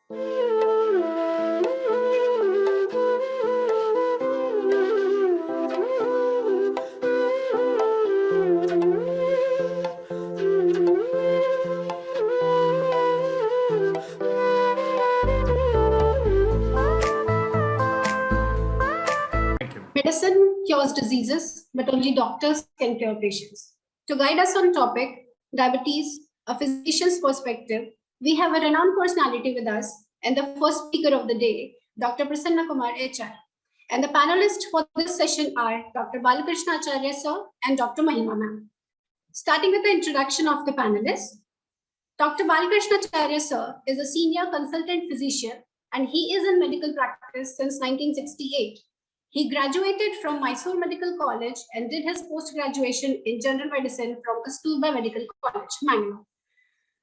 Medicine cures diseases, but only doctors can cure patients. To guide us on topic diabetes, a physician's perspective, we have a renowned personality with us and the first speaker of the day, Dr. Prasanna Kumar HR. And the panelists for this session are Dr. Balakrishna Acharya sir and Dr. Mahima ma'am. Starting with the introduction of the panelists, Dr. Balakrishna Acharya sir is a senior consultant physician and he is in medical practice since 1968. He graduated from Mysore Medical College and did his post-graduation in general medicine from Kasturba Medical College, Mangalore.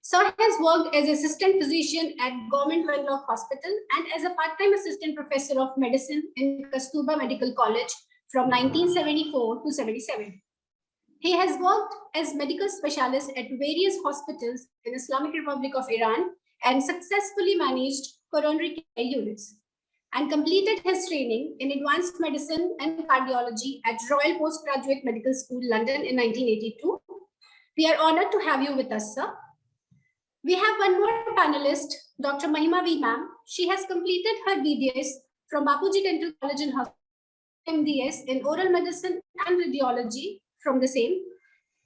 Sir has worked as assistant physician at Government Wenlock Hospital and as a part-time assistant professor of medicine in Kasturba Medical College from 1974 to 77. He has worked as medical specialist at various hospitals in Islamic Republic of Iran and successfully managed coronary care units, and completed his training in advanced medicine and cardiology at Royal Postgraduate Medical School, London in 1982. We are honored to have you with us, sir. We have one more panelist, Dr. Mahima V. Ma'am. She has completed her BDS from Bapuji Dental College and Hospital, MDS in oral medicine and radiology from the same.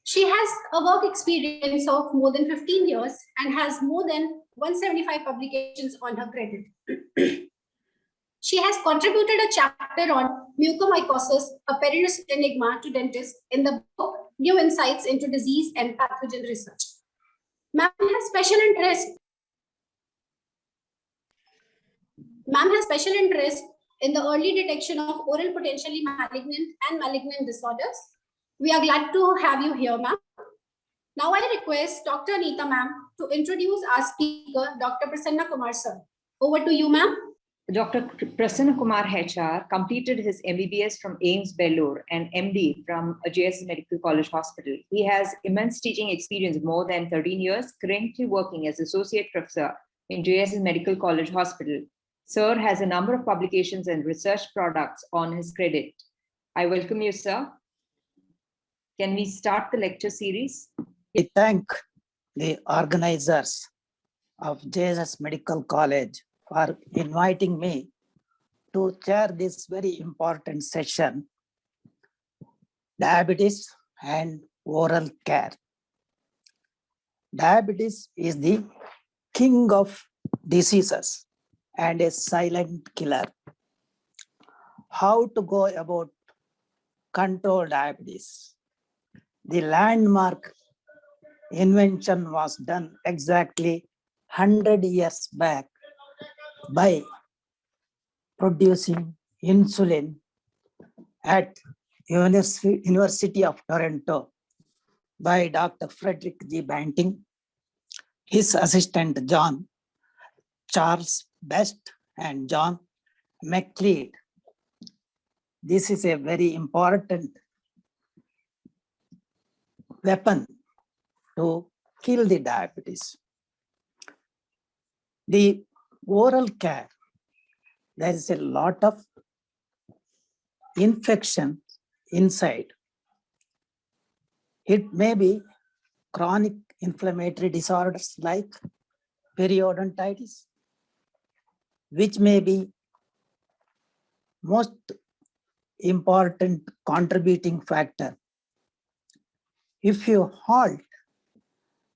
She has a work experience of more than 15 years and has more than 175 publications on her credit. She has contributed a chapter on mucormycosis, a perilous enigma to dentists in the book New Insights into Disease and Pathogen Research. Ma'am has special interest in the early detection of oral potentially malignant and malignant disorders. We are glad to have you here, ma'am. Now I request Dr. Anita ma'am to introduce our speaker, Dr. Prasanna Kumar sir. Over to you, ma'am. Dr. Prasanna Kumar HR completed his MBBS from AIIMS Belur and MD from JSS Medical College Hospital. He has immense teaching experience of more than 13 years, currently working as Associate Professor in JSS Medical College Hospital. Sir has a number of publications and research products on his credit. I welcome you, sir. Can we start the lecture series? I thank the organizers of JSS Medical College for inviting me to chair this very important session, diabetes and oral care. Diabetes is the king of diseases and a silent killer. How to go about control diabetes? The landmark invention was done exactly 100 years back by producing insulin at University of Toronto by Dr. Frederick G. Banting, his assistant John Charles Best and John McLeod. This is a very important weapon to kill the diabetes. The oral care, there is a lot of infection inside. It may be chronic inflammatory disorders like periodontitis, which may be most important contributing factor. If you halt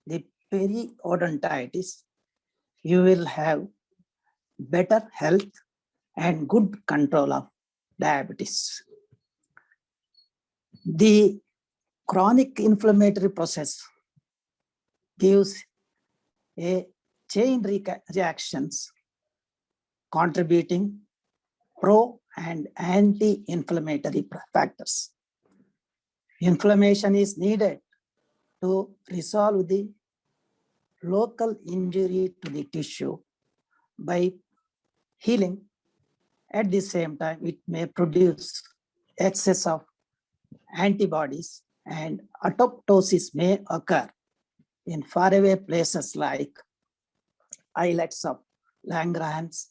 the periodontitis, you will have better health and good control of diabetes. The chronic inflammatory process gives a chain reactions contributing pro and anti-inflammatory factors. Inflammation is needed to resolve the local injury to the tissue by healing. At the same time, it may produce excess of antibodies and apoptosis may occur in faraway places like islets of Langerhans,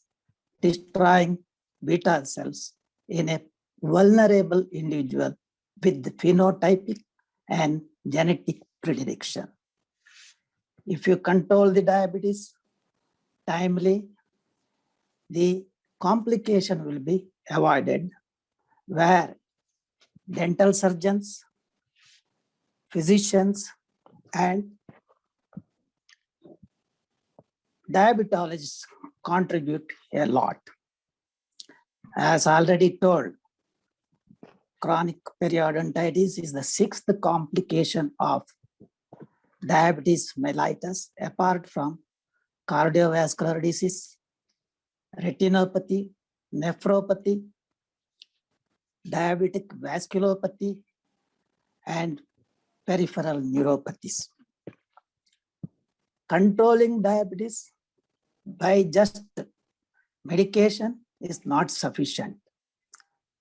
destroying beta cells in a vulnerable individual with phenotypic and genetic predilection. If you control the diabetes timely, the complication will be avoided, where dental surgeons, physicians, and diabetologists contribute a lot. As already told, chronic periodontitis is the sixth complication of diabetes mellitus, apart from cardiovascular disease, retinopathy, nephropathy, diabetic vasculopathy, and peripheral neuropathies. Controlling diabetes by just medication is not sufficient.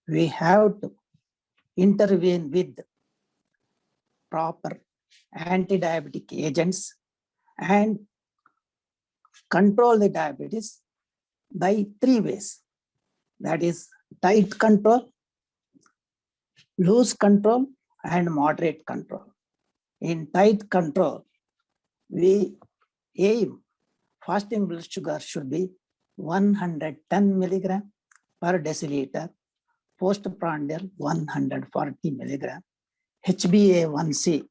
We have to intervene with proper anti-diabetic agents and control the diabetes by three ways. That is tight control, loose control, and moderate control. In tight control, we aim fasting blood sugar should be 110 milligram per deciliter, postprandial 140 milligram. HbA1c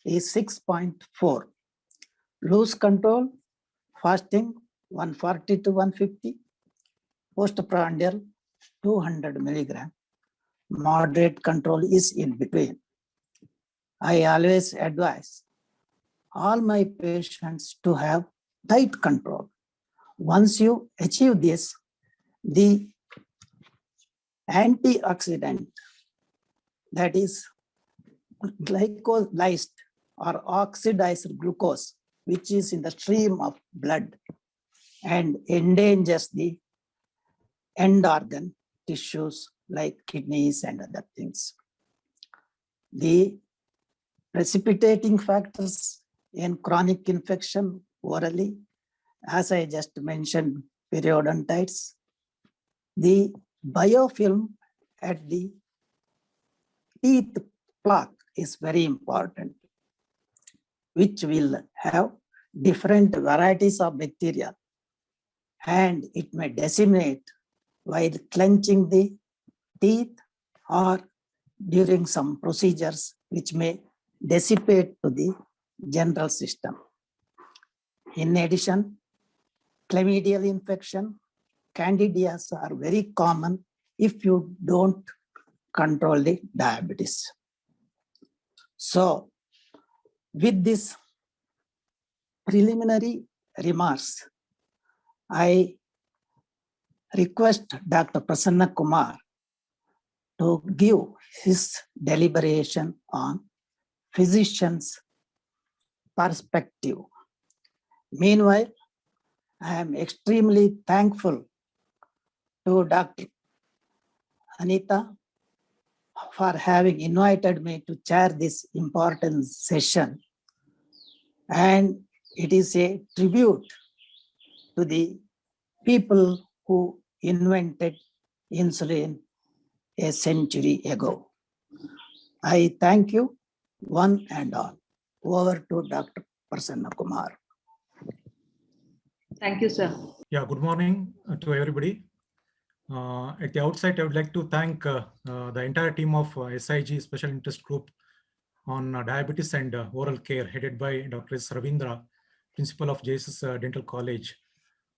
is 6.4. Loose control, fasting 140 to 150, postprandial 200 milligram. Moderate control is in between. I always advise all my patients to have tight control. Once you achieve this, the antioxidant, that is glycolysed or oxidized glucose, which is in the stream of blood and endangers the end organ tissues like kidneys and other things. The precipitating factors in chronic infection orally, as I just mentioned, periodontitis, the biofilm at the teeth plaque is very important, which will have different varieties of bacteria, and it may disseminate while clenching the teeth or during some procedures which may dissipate to the general system. In addition, chlamydial infection, candidias are very common if you don't control the diabetes. So, with this preliminary remarks, I request Dr. Prasanna Kumar to give his deliberation on physician's perspective. Meanwhile, I am extremely thankful to Dr. Anita for having invited me to chair this important session. And it is a tribute to the people who invented insulin a century ago. I thank you, one and all. Over to Dr. Prasanna Kumar. Thank you, sir. Yeah, good morning to everybody. At the outset, I would like to thank the entire team of SIG Special Interest Group on diabetes and oral care, headed by Dr. S. Ravindra, Principal of JSS Dental College,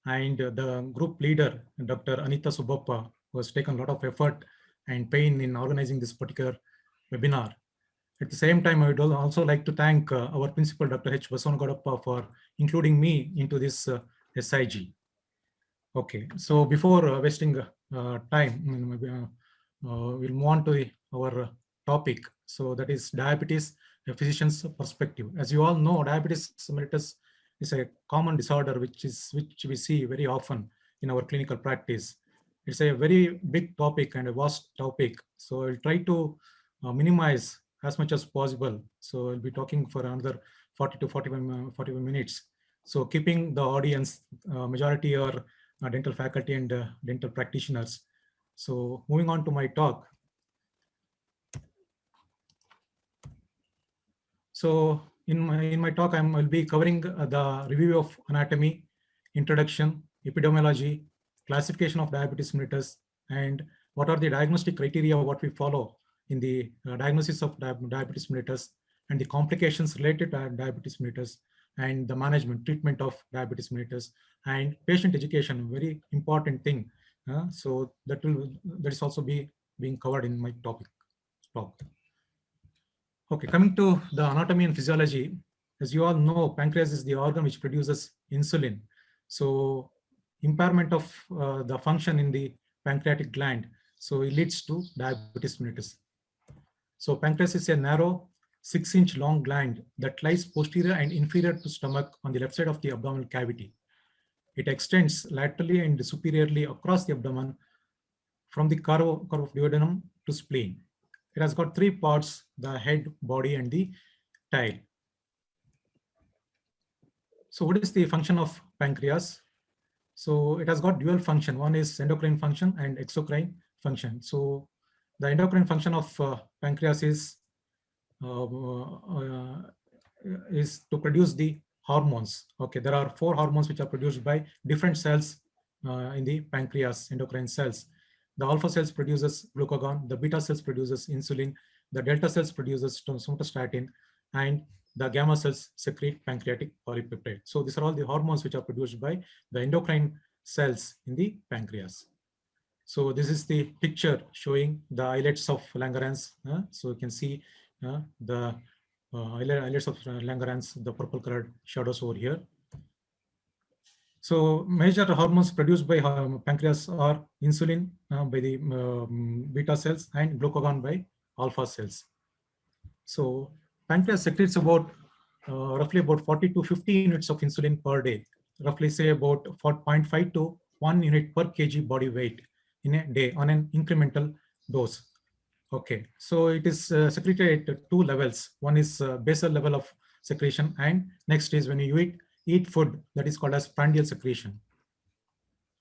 and the group leader, Dr. Anita Subappa, who has taken a lot of effort and pain in organizing this particular webinar. At the same time, I would also like to thank our principal, Dr. H. Basavanagadappa, for including me into this SIG. Okay, so before wasting time, we'll move on to our topic. So that is diabetes, a physician's perspective. As you all know, diabetes mellitus is a common disorder which we see very often in our clinical practice. It's a very big topic and a vast topic. So I'll try to minimize as much as possible. So I'll be talking for another 40 to 45 minutes. So keeping the audience, majority are dental faculty and dental practitioners. So moving on to my talk. So in my talk, will be covering the review of anatomy, introduction, epidemiology, classification of diabetes mellitus, and what are the diagnostic criteria what we follow in the diagnosis of diabetes mellitus, and the complications related to diabetes mellitus, and the management treatment of diabetes mellitus, and patient education, very important thing. So that is also being covered in my talk. Okay, coming to the anatomy and physiology, as you all know, pancreas is the organ which produces insulin. So impairment of the function in the pancreatic gland, so it leads to diabetes mellitus. So pancreas is a narrow 6-inch long gland that lies posterior and inferior to stomach on the left side of the abdominal cavity. It extends laterally and superiorly across the abdomen from the curve of duodenum to spleen. It has got 3 parts: the head, body, and the tail. So what is the function of pancreas? So it has got dual function. One is endocrine function and exocrine function. So the endocrine function of pancreas is to produce the hormones. Okay, there are 4 hormones which are produced by different cells in the pancreas, endocrine cells. The alpha cells produces glucagon, the beta cells produces insulin, the delta cells produces somatostatin, and the gamma cells secrete pancreatic polypeptide. So these are all the hormones which are produced by the endocrine cells in the pancreas. So this is the picture showing the islets of Langerhans. So you can see the islets of Langerhans, the purple colored shadows over here. So major hormones produced by pancreas are insulin by the beta cells and glucagon by alpha cells. So pancreas secretes about roughly about 40 to 50 units of insulin per day, roughly say about 0.5 to 1 unit per kg body weight in a day on an incremental dose. Okay, so it is secreted at 2 levels. One is basal level of secretion, and next is when you eat food, that is called as prandial secretion.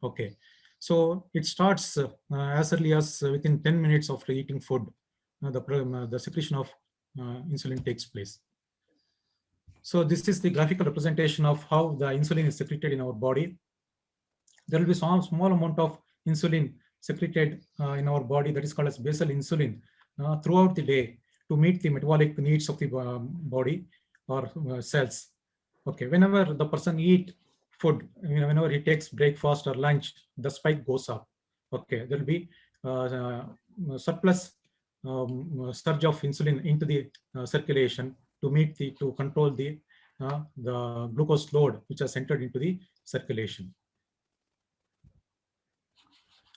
Okay, so it starts as early as within 10 minutes after eating food, the secretion of insulin takes place. So this is the graphical representation of how the insulin is secreted in our body. There will be some small amount of insulin secreted in our body, that is called as basal insulin, throughout the day to meet the metabolic needs of the body or cells. Okay, whenever the person eat food, whenever he takes breakfast or lunch, the spike goes up. Okay, there will be surplus surge of insulin into the circulation to control the glucose load which has entered into the circulation.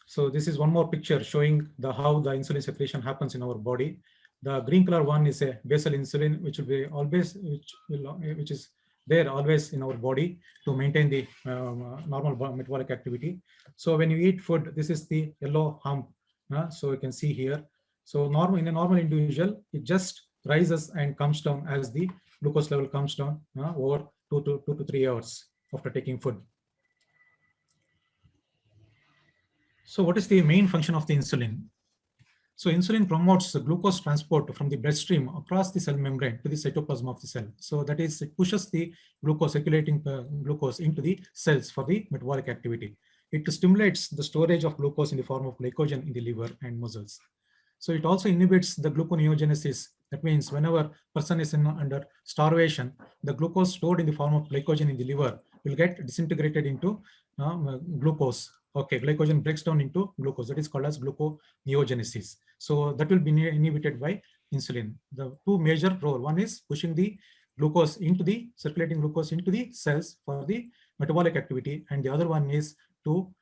So this is one more picture showing how the insulin secretion happens in our body. The green color one is a basal insulin, which will be always which is there always in our body to maintain the normal metabolic activity. So when you eat food, this is the yellow hump. So you can see here. So in a normal individual, it just rises and comes down as the glucose level comes down over 2 to 3 hours after taking food. So what is the main function of the insulin? So insulin promotes the glucose transport from the bloodstream across the cell membrane to the cytoplasm of the cell. So that is, it pushes the glucose, circulating glucose into the cells for the metabolic activity. It stimulates the storage of glucose in the form of glycogen in the liver and muscles. So it also inhibits the gluconeogenesis. That means whenever person is under starvation, the glucose stored in the form of glycogen in the liver will get disintegrated into glucose. Okay, glycogen breaks down into glucose. That is called as gluconeogenesis. So that will be inhibited by insulin. The 2 major role. One is pushing the glucose into the circulating glucose into the cells for the metabolic activity, and the other one is to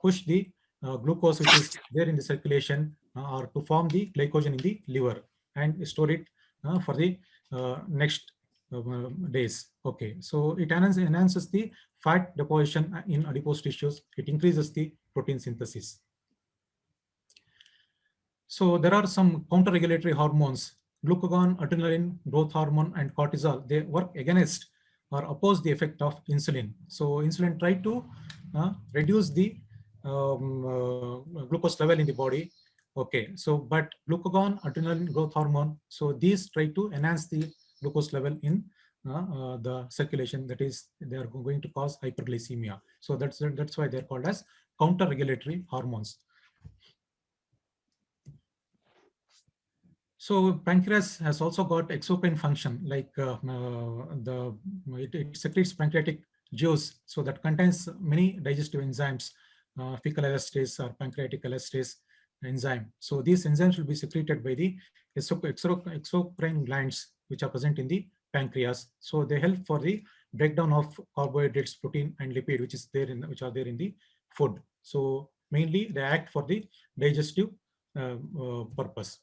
push the glucose which is there in the circulation or to form the glycogen in the liver and store it for the next days. Okay, so it enhances the fat deposition in adipose tissues. It increases the protein synthesis. So there are some counter-regulatory hormones: glucagon, adrenaline, growth hormone, and cortisol. They work against or oppose the effect of insulin. So insulin try to reduce the glucose level in the body. Okay, so but glucagon, adrenaline, growth hormone, so these try to enhance the glucose level in the circulation. That is, they are going to cause hyperglycemia. So that's why they're called as counter-regulatory hormones. So pancreas has also got exocrine function, like it secretes pancreatic juice, so that contains many digestive enzymes, fecal elastase or pancreatic elastase enzyme. So these enzymes will be secreted by the exocrine glands, which are present in the pancreas. So they help for the breakdown of carbohydrates, protein, and lipid, which are there in the food. So mainly they act for the digestive purpose.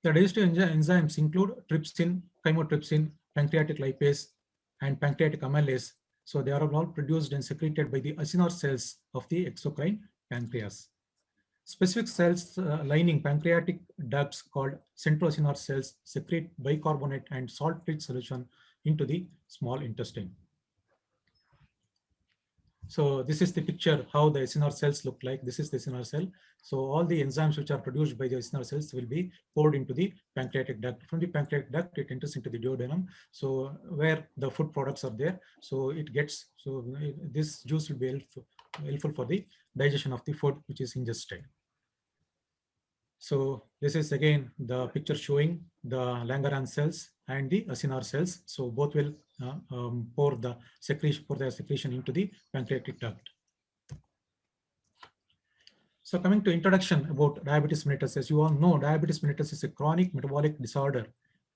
The digestive enzymes include trypsin, chymotrypsin, pancreatic lipase, and pancreatic amylase. So they are all produced and secreted by the acinar cells of the exocrine pancreas. Specific cells lining pancreatic ducts called centroacinar cells secrete bicarbonate and salt-rich solution into the small intestine. So this is the picture how the acinar cells look like. This is the acinar cell. So all the enzymes which are produced by the acinar cells will be poured into the pancreatic duct. From the pancreatic duct, it enters into the duodenum. So where the food products are there, so it gets, so this juice will be helpful for the digestion of the food which is ingested. So this is again the picture showing the Langerhans cells and the acinar cells. So both will pour their secretion into the pancreatic duct. So coming to introduction about diabetes mellitus, as you all know, diabetes mellitus is a chronic metabolic disorder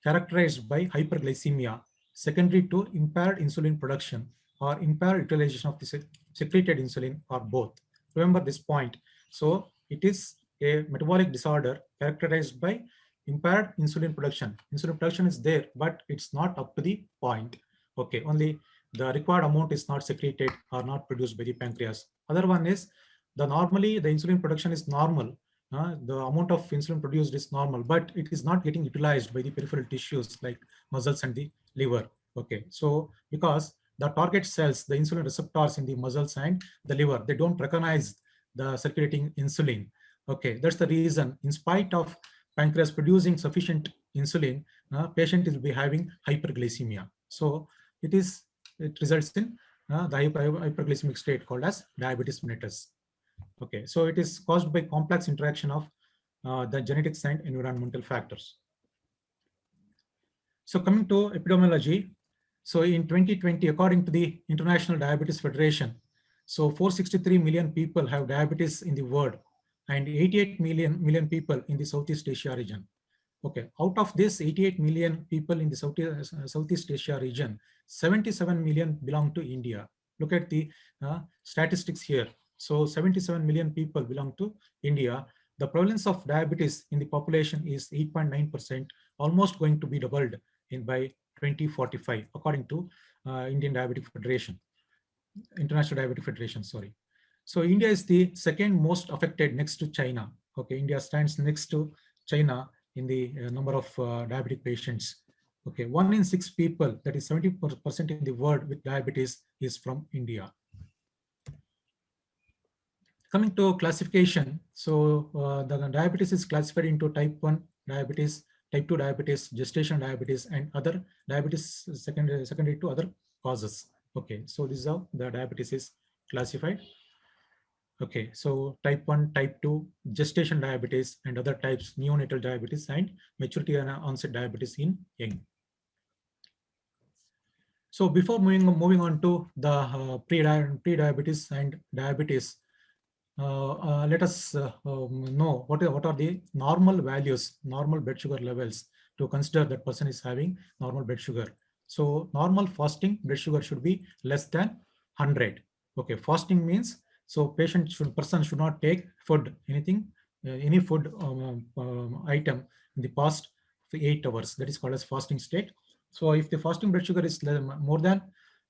characterized by hyperglycemia, secondary to impaired insulin production or impaired utilization of the secreted insulin, or both. Remember this point. So it is a metabolic disorder characterized by impaired insulin production. Insulin production is there, but it's not up to the point. Okay, only the required amount is not secreted or not produced by the pancreas. Other one is normally the insulin production is normal. The amount of insulin produced is normal, but it is not getting utilized by the peripheral tissues like muscles and the liver. Okay, so because the target cells, the insulin receptors in the muscles and the liver, they don't recognize the circulating insulin. Okay, that's the reason, in spite of pancreas producing sufficient insulin, patient will be having hyperglycemia. So it results in the hyperglycemic state called as diabetes mellitus. Okay, so it is caused by complex interaction of the genetics and environmental factors. So coming to epidemiology, so in 2020, according to the International Diabetes Federation, so 463 million people have diabetes in the world, and 88 million people in the Southeast Asia region. Okay, out of this 88 million people in the Southeast Asia region, 77 million belong to India. Look at the statistics here. So 77 million people belong to India. The prevalence of diabetes in the population is 8.9%, almost going to be doubled by 2045, according to Indian Diabetic Federation, International Diabetic Federation, sorry. So India is the second most affected next to China. Okay, India stands next to China in the number of diabetic patients. Okay, 1 in 6 people, that is 70% in the world with diabetes, is from India. Coming to classification, so the diabetes is classified into type 1 diabetes, type 2 diabetes, gestational diabetes, and other diabetes secondary to other causes. Okay, so this is how the diabetes is classified. Okay, so type 1, type 2, gestation diabetes, and other types, neonatal diabetes, and maturity and onset diabetes in young. So before moving on to the pre-diabetes and diabetes, let us know what are the normal values, normal blood sugar levels to consider that person is having normal blood sugar. So normal fasting blood sugar should be less than 100. Okay, fasting means, so person should not take food, any food item in the past 8 hours. That is called as fasting state. So if the fasting blood sugar is more than,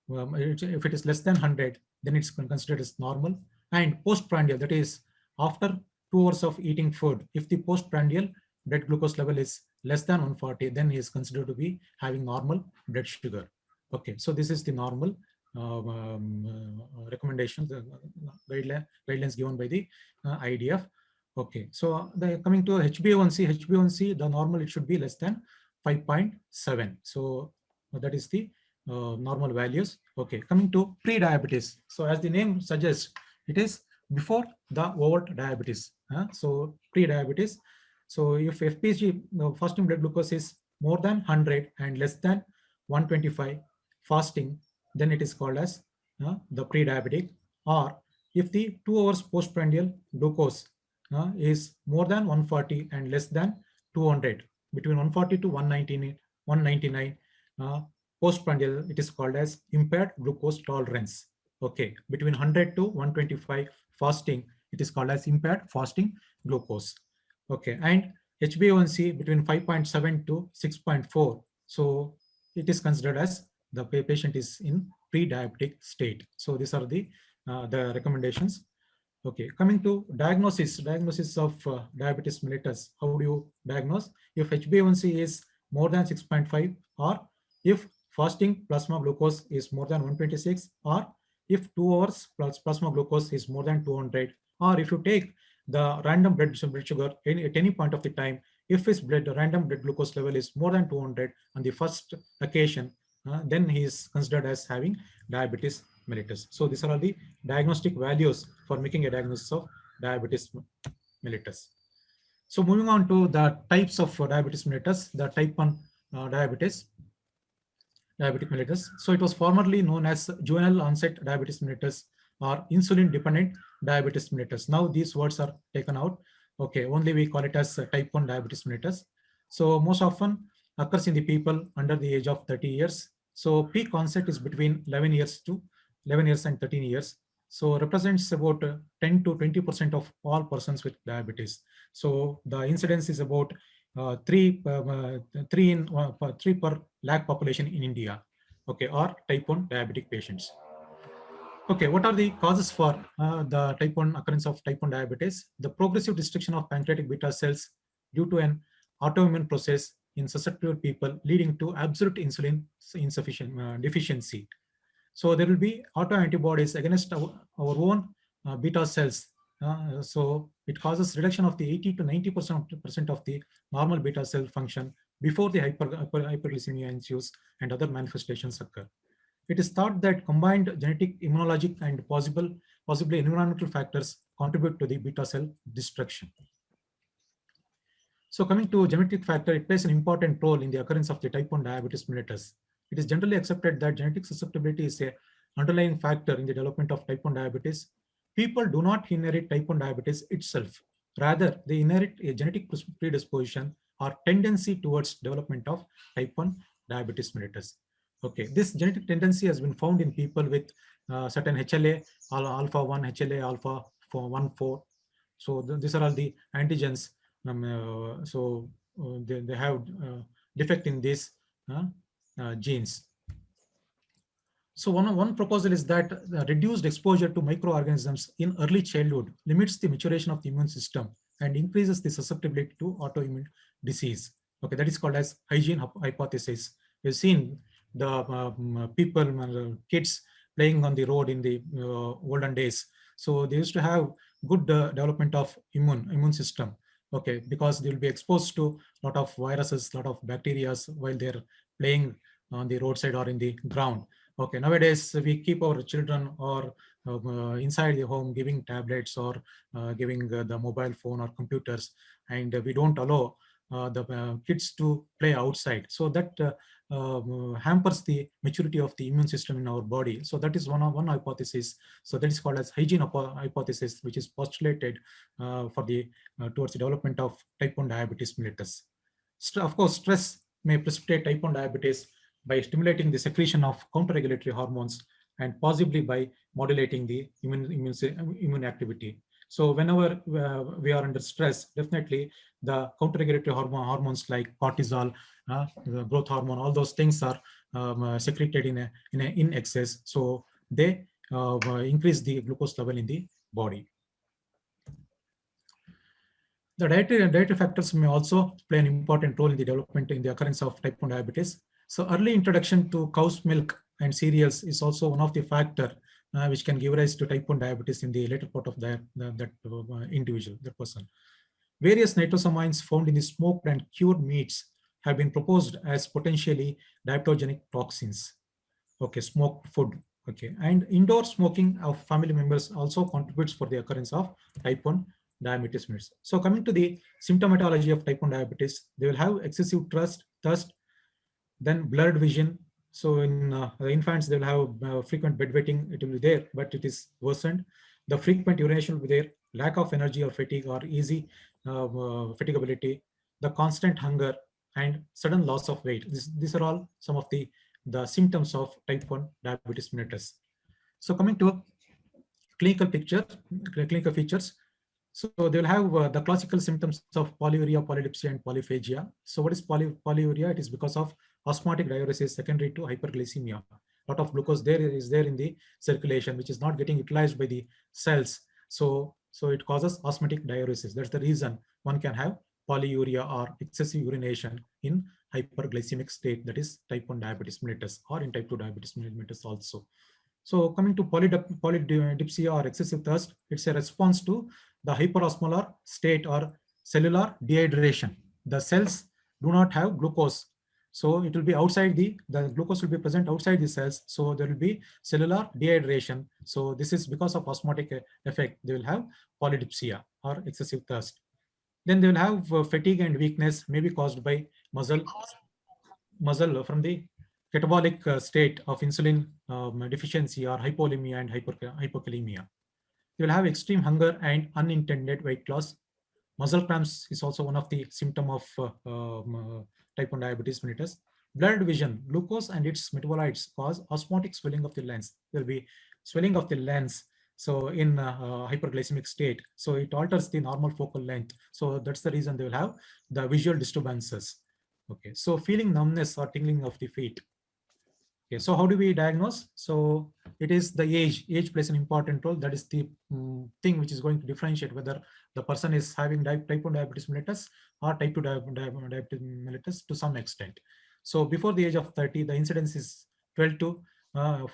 if it is less than 100, then it's considered as normal. And postprandial, that is after 2 hours of eating food, if the postprandial blood glucose level is less than 140, then he is considered to be having normal blood sugar. Okay, so this is the normal recommendations, guidelines given by the IDF. Okay, so coming to HbA1c, the normal it should be less than 5.7. So that is the normal values. Okay, coming to pre-diabetes. So as the name suggests, it is before the overt diabetes. So pre-diabetes. So if FPG, fasting blood glucose is more than 100 and less than 125 fasting, then it is called as the pre-diabetic. Or if the 2 hours postprandial glucose is more than 140 and less than 200, between 140 to 199 postprandial, it is called as impaired glucose tolerance. Okay, between 100 to 125 fasting, it is called as impaired fasting glucose. Okay, and HbA1c between 5.7 to 6.4. So it is considered as the patient is in pre-diabetic state. So these are the recommendations. Okay, coming to diagnosis of diabetes mellitus. How do you diagnose? If HbA1c is more than 6.5, or if fasting plasma glucose is more than 126, or if 2 hours plus plasma glucose is more than 200, or if you take the random blood sugar at any point of the time, if his random blood glucose level is more than 200 on the first occasion, then he is considered as having diabetes mellitus. So these are all the diagnostic values for making a diagnosis of diabetes mellitus. So moving on to the types of diabetes mellitus, the type 1 diabetic mellitus. So it was formerly known as juvenile onset diabetes mellitus or insulin dependent diabetes mellitus. Now these words are taken out. Okay, only we call it as type 1 diabetes mellitus. So most often occurs in the people under the age of 30 years. So peak onset is between 11 years and 13 years. So of all persons with diabetes. So the incidence is about 3 per lakh population in India. Okay, or type 1 diabetic patients. Okay, what are the causes for the type 1 occurrence of type 1 diabetes? The progressive destruction of pancreatic beta cells due to an autoimmune process in susceptible people, leading to absolute insulin deficiency. So there will be autoantibodies against our own beta cells. So it causes reduction of the 80 to 90% of the normal beta cell function before the hyperglycemia ensues and other manifestations occur. It is thought that combined genetic, immunologic, and possibly environmental factors contribute to the beta cell destruction. So coming to genetic factor, it plays an important role in the occurrence of the type 1 diabetes mellitus. It is generally accepted that genetic susceptibility is an underlying factor in the development of type 1 diabetes. People do not inherit type 1 diabetes itself. Rather, they inherit a genetic predisposition or tendency towards development of type 1 diabetes mellitus. Okay, this genetic tendency has been found in people with certain HLA, alpha 1, HLA alpha 1, 4. So these are all the antigens. They have defect in these genes. So one proposal is that reduced exposure to microorganisms in early childhood limits the maturation of the immune system and increases the susceptibility to autoimmune disease. Okay, that is called as hygiene hypothesis. We've seen the kids playing on the road in the olden days. So they used to have good development of immune system. Okay, because they will be exposed to a lot of viruses, a lot of bacteria while they're playing on the roadside or in the ground. Okay, nowadays we keep our children or inside the home giving tablets or giving the mobile phone or computers, and we don't allow the kids to play outside. So that hampers the maturity of the immune system in our body. So that is one hypothesis. So that is called as hygiene hypothesis, which is postulated for the towards the development of type 1 diabetes mellitus. Of course, stress may precipitate type 1 diabetes by stimulating the secretion of counter-regulatory hormones and possibly by modulating the immune activity. So whenever we are under stress, definitely the counter-regulatory hormones like cortisol, the growth hormone, all those things are secreted in excess. So they increase the glucose level in the body. The dietary factors may also play an important role in the development in the occurrence of type 1 diabetes. So early introduction to cow's milk and cereals is also one of the factor which can give rise to type 1 diabetes in the later part of that individual, the person. Various nitrosamines found in the smoked and cured meats have been proposed as potentially diabetogenic toxins. Okay, smoked food. Okay, and indoor smoking of family members also contributes for the occurrence of type 1 diabetes mellitus. So coming to the symptomatology of type 1 diabetes, they will have excessive thirst, then blurred vision. So in the infants, they will have frequent bedwetting. It will be there, but it is worsened. The frequent urination will be there. Lack of energy or fatigue or easy fatigability. The constant hunger and sudden loss of weight. These are all some of the symptoms of type 1 diabetes mellitus. So coming to clinical picture, clinical features. So they'll have the classical symptoms of polyuria, polydipsia, and polyphagia. So what is polyuria? It is because of osmotic diuresis secondary to hyperglycemia. A lot of glucose is there in the circulation, which is not getting utilized by the cells. So it causes osmotic diuresis. That's the reason one can have polyuria or excessive urination in hyperglycemic state, that is type 1 diabetes mellitus, or in type 2 diabetes mellitus also. So coming to polydipsia or excessive thirst, it's a response to the hyperosmolar state or cellular dehydration. The cells do not have glucose. So it will be outside the glucose will be present outside the cells. So there will be cellular dehydration. So this is because of osmotic effect. They will have polydipsia or excessive thirst. Then they will have fatigue and weakness, may be caused by muscle from the catabolic state of insulin deficiency or hypolemia and hypokalemia. You will have extreme hunger and unintended weight loss. Muscle cramps is also one of the symptom of type 1 diabetes mellitus. Blurred vision, glucose and its metabolites cause osmotic swelling of the lens. There will be swelling of the lens. So in hyperglycemic state, so it alters the normal focal length. So that's the reason they will have the visual disturbances. Okay, so feeling numbness or tingling of the feet. Okay, so how do we diagnose? So it is the age. Age plays an important role. That is the thing which is going to differentiate whether the person is having type 1 diabetes mellitus or type 2 diabetes mellitus to some extent. So before the age of 30, the incidence is 12 to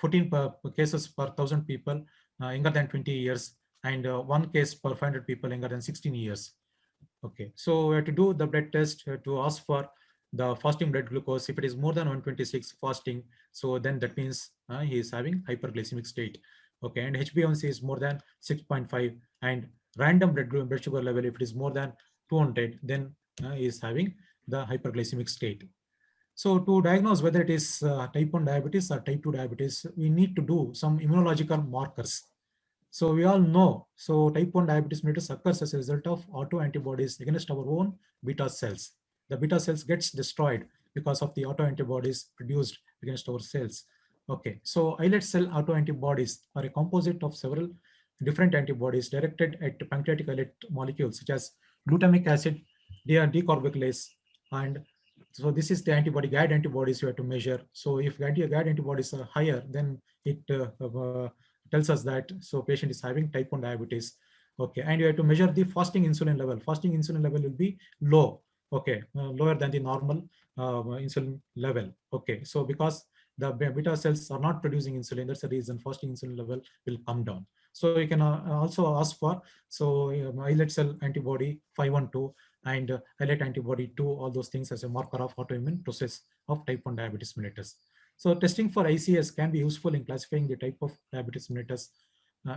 14 cases per 1,000 people younger than 20 years, and 1 case per 500 people younger than 16 years. Okay, so we have to do the blood test to ask for the fasting blood glucose. If it is more than 126 fasting, so then that means he is having hyperglycemic state. Okay, and HbA1c is more than 6.5, and random blood sugar level, if it is more than 200, then he is having the hyperglycemic state. So to diagnose whether it is type 1 diabetes or type 2 diabetes, we need to do some immunological markers. So we all know, so type 1 diabetes mellitus occurs as a result of autoantibodies against our own beta cells. The beta cells gets destroyed because of the autoantibodies produced against our cells. Okay, so islet cell autoantibodies are a composite of several different antibodies directed at pancreatic islet molecules such as glutamic acid, decarboxylase, and so this is the antibody GAD antibodies you have to measure. So if GAD antibodies are higher, then it tells us that so patient is having type 1 diabetes. Okay, and you have to measure the fasting insulin level. Fasting insulin level will be low. Okay, lower than the normal insulin level. Okay, so because the beta cells are not producing insulin, that's the reason fasting insulin level will come down. So you can also ask for islet cell antibody 512 and islet antibody 2, all those things as a marker of autoimmune process of type 1 diabetes mellitus. So testing for ICS can be useful in classifying the type of diabetes mellitus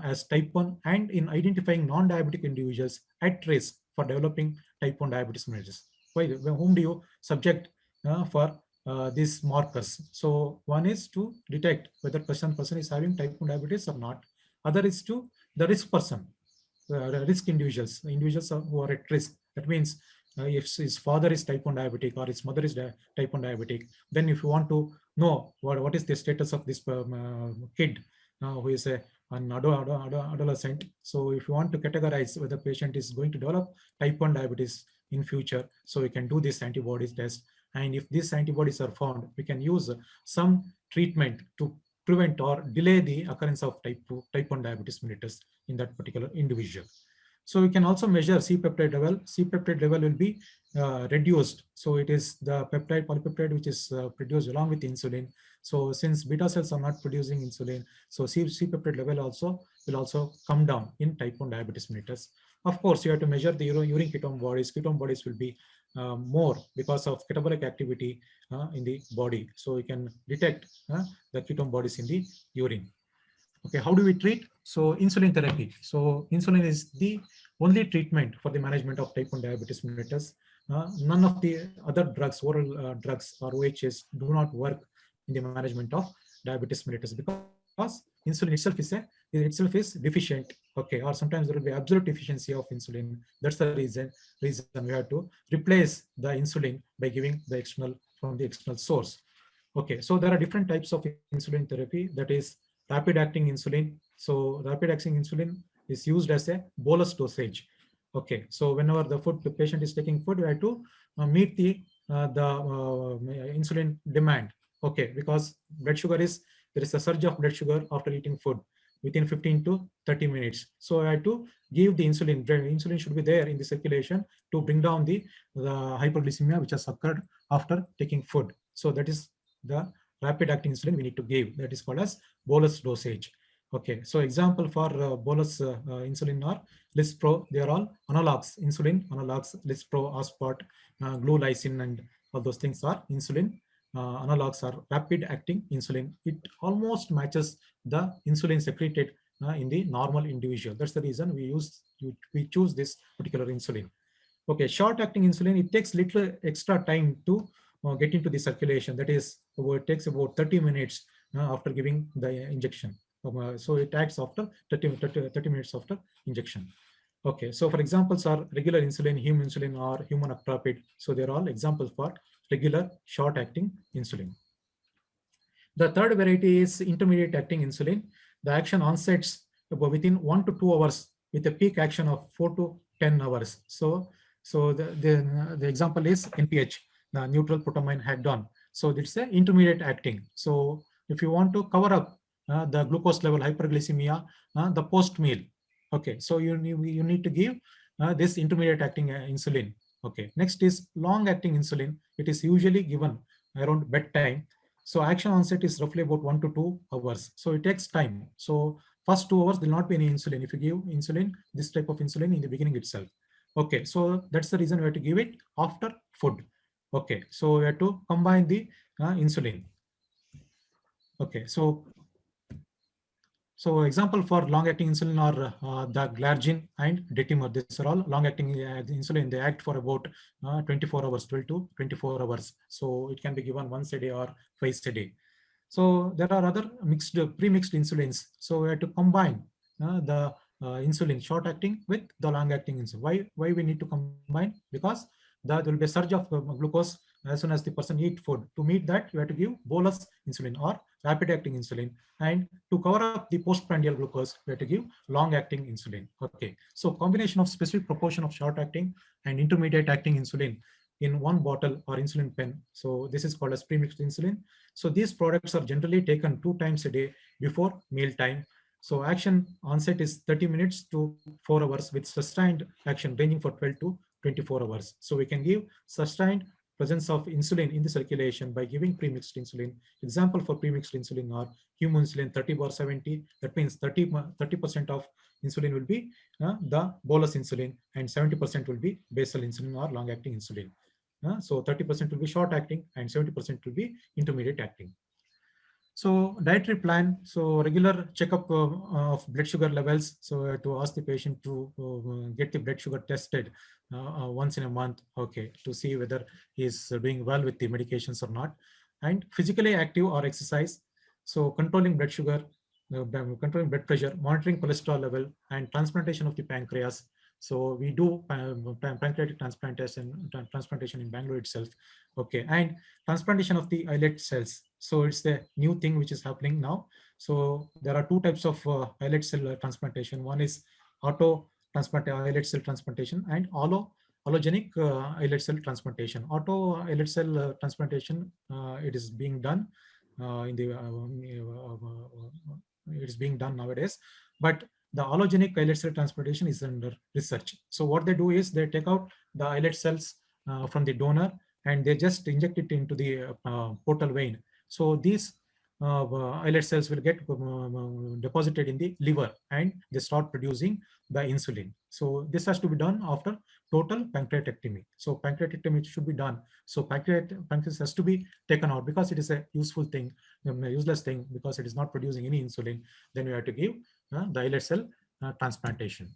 as type 1 and in identifying non-diabetic individuals at risk for developing type 1 diabetes mellitus. Whom do you subject for these markers? So one is to detect whether person is having type 1 diabetes or not. Other is to the risk person, risk individuals who are at risk. That means if his father is type 1 diabetic or his mother is type 1 diabetic, then if you want to know what is the status of this kid who is an adolescent, so if you want to categorize whether patient is going to develop type 1 diabetes in future, so we can do this antibodies test, and if these antibodies are found, we can use some treatment to prevent or delay the occurrence of type 1 diabetes mellitus in that particular individual. So we can also measure C-peptide level. C-peptide level will be reduced. So it is the peptide, polypeptide, which is produced along with insulin. So since beta cells are not producing insulin, so C-peptide level also will also come down in type 1 diabetes mellitus. Of course, you have to measure the urine ketone bodies. Ketone bodies will be more because of catabolic activity in the body. So you can detect the ketone bodies in the urine. Okay, how do we treat? So insulin therapy. So insulin is the only treatment for the management of type 1 diabetes mellitus. None of the other drugs, oral drugs or OHS, do not work in the management of diabetes mellitus because insulin itself is deficient. Okay, or sometimes there will be absolute deficiency of insulin. That's the reason we have to replace the insulin by giving the external source. Okay, so there are different types of insulin therapy. That is rapid acting insulin. So rapid acting insulin is used as a bolus dosage. Okay, so whenever the patient is taking food, we have to meet the insulin demand. Okay, because there is a surge of blood sugar after eating food within 15 to 30 minutes. So I have to give the insulin. Insulin should be there in the circulation to bring down the hyperglycemia which has occurred after taking food. So that is the rapid acting insulin we need to give. That is called as bolus dosage. Okay, so example for bolus insulin are Lispro. They are all analogs, insulin analogs, Lispro, Aspart, glulysin, and all those things are insulin analogs are rapid acting insulin. It almost matches the insulin secreted in the normal individual. That's the reason we choose this particular insulin. Okay, short acting insulin, it takes little extra time to get into the circulation. That is, it takes about 30 minutes after giving the injection. So it acts after 30 minutes after injection. Okay, so for examples are regular insulin, human insulin, or human actropid. So they're all examples for regular short acting insulin. The third variety is intermediate acting insulin. The action onsets within 1 to 2 hours with a peak action of 4 to 10 hours. So the example is NPH, the neutral protamine hagedon. So it's an intermediate acting. So if you want to cover up the glucose level hyperglycemia, the post meal, okay, so you need to give this intermediate acting insulin. Okay, next is long acting insulin. It is usually given around bedtime. So action onset is roughly about 1 to 2 hours. So it takes time. So first 2 hours there will not be any insulin if you give insulin, this type of insulin, in the beginning itself. Okay, so that's the reason we have to give it after food. Okay, so we have to combine the insulin. Okay, so example for long-acting insulin are the Glargine and Detimor. These are all long-acting insulin. They act for about 24 hours, 12 to 24 hours. So it can be given once a day or twice a day. So there are other pre-mixed insulins. So we have to combine the insulin short-acting with the long-acting insulin. Why we need to combine? Because there will be a surge of glucose as soon as the person eat food. To meet that, you have to give bolus insulin or rapid-acting insulin. And to cover up the postprandial glucose, we have to give long-acting insulin. Okay, so combination of specific proportion of short-acting and intermediate-acting insulin in one bottle or insulin pen. So this is called as premixed insulin. So these products are generally taken 2 times a day before meal time. So action onset is 30 minutes to 4 hours with sustained action ranging for 12 to 24 hours. So we can give sustained presence of insulin in the circulation by giving premixed insulin. Example for premixed insulin are human insulin 30/70. That means 30% of insulin will be the bolus insulin and 70% will be basal insulin or long-acting insulin. So 30% will be short-acting and 70% will be intermediate acting. So dietary plan, so regular checkup of blood sugar levels. So to ask the patient to get the blood sugar tested once in a month, okay, to see whether he's doing well with the medications or not. And physically active or exercise. So controlling blood sugar, controlling blood pressure, monitoring cholesterol level, and transplantation of the pancreas. So we do pancreatic transplantation in Bangalore itself. Okay, and transplantation of the islet cells. So it's the new thing which is happening now. So there are 2 types of islet cell transplantation. One is auto islet cell transplantation and allogenic islet cell transplantation. Auto islet cell transplantation, it is being done it is being done nowadays, but the allogenic islet cell transplantation is under research. So what they do is they take out the islet cells from the donor and they just inject it into the portal vein. So these islet cells will get deposited in the liver and they start producing the insulin. So this has to be done after total pancreatectomy. So pancreatectomy should be done. So pancreas has to be taken out because it is a useful thing, a useless thing because it is not producing any insulin. Then we have to give the islet cell transplantation.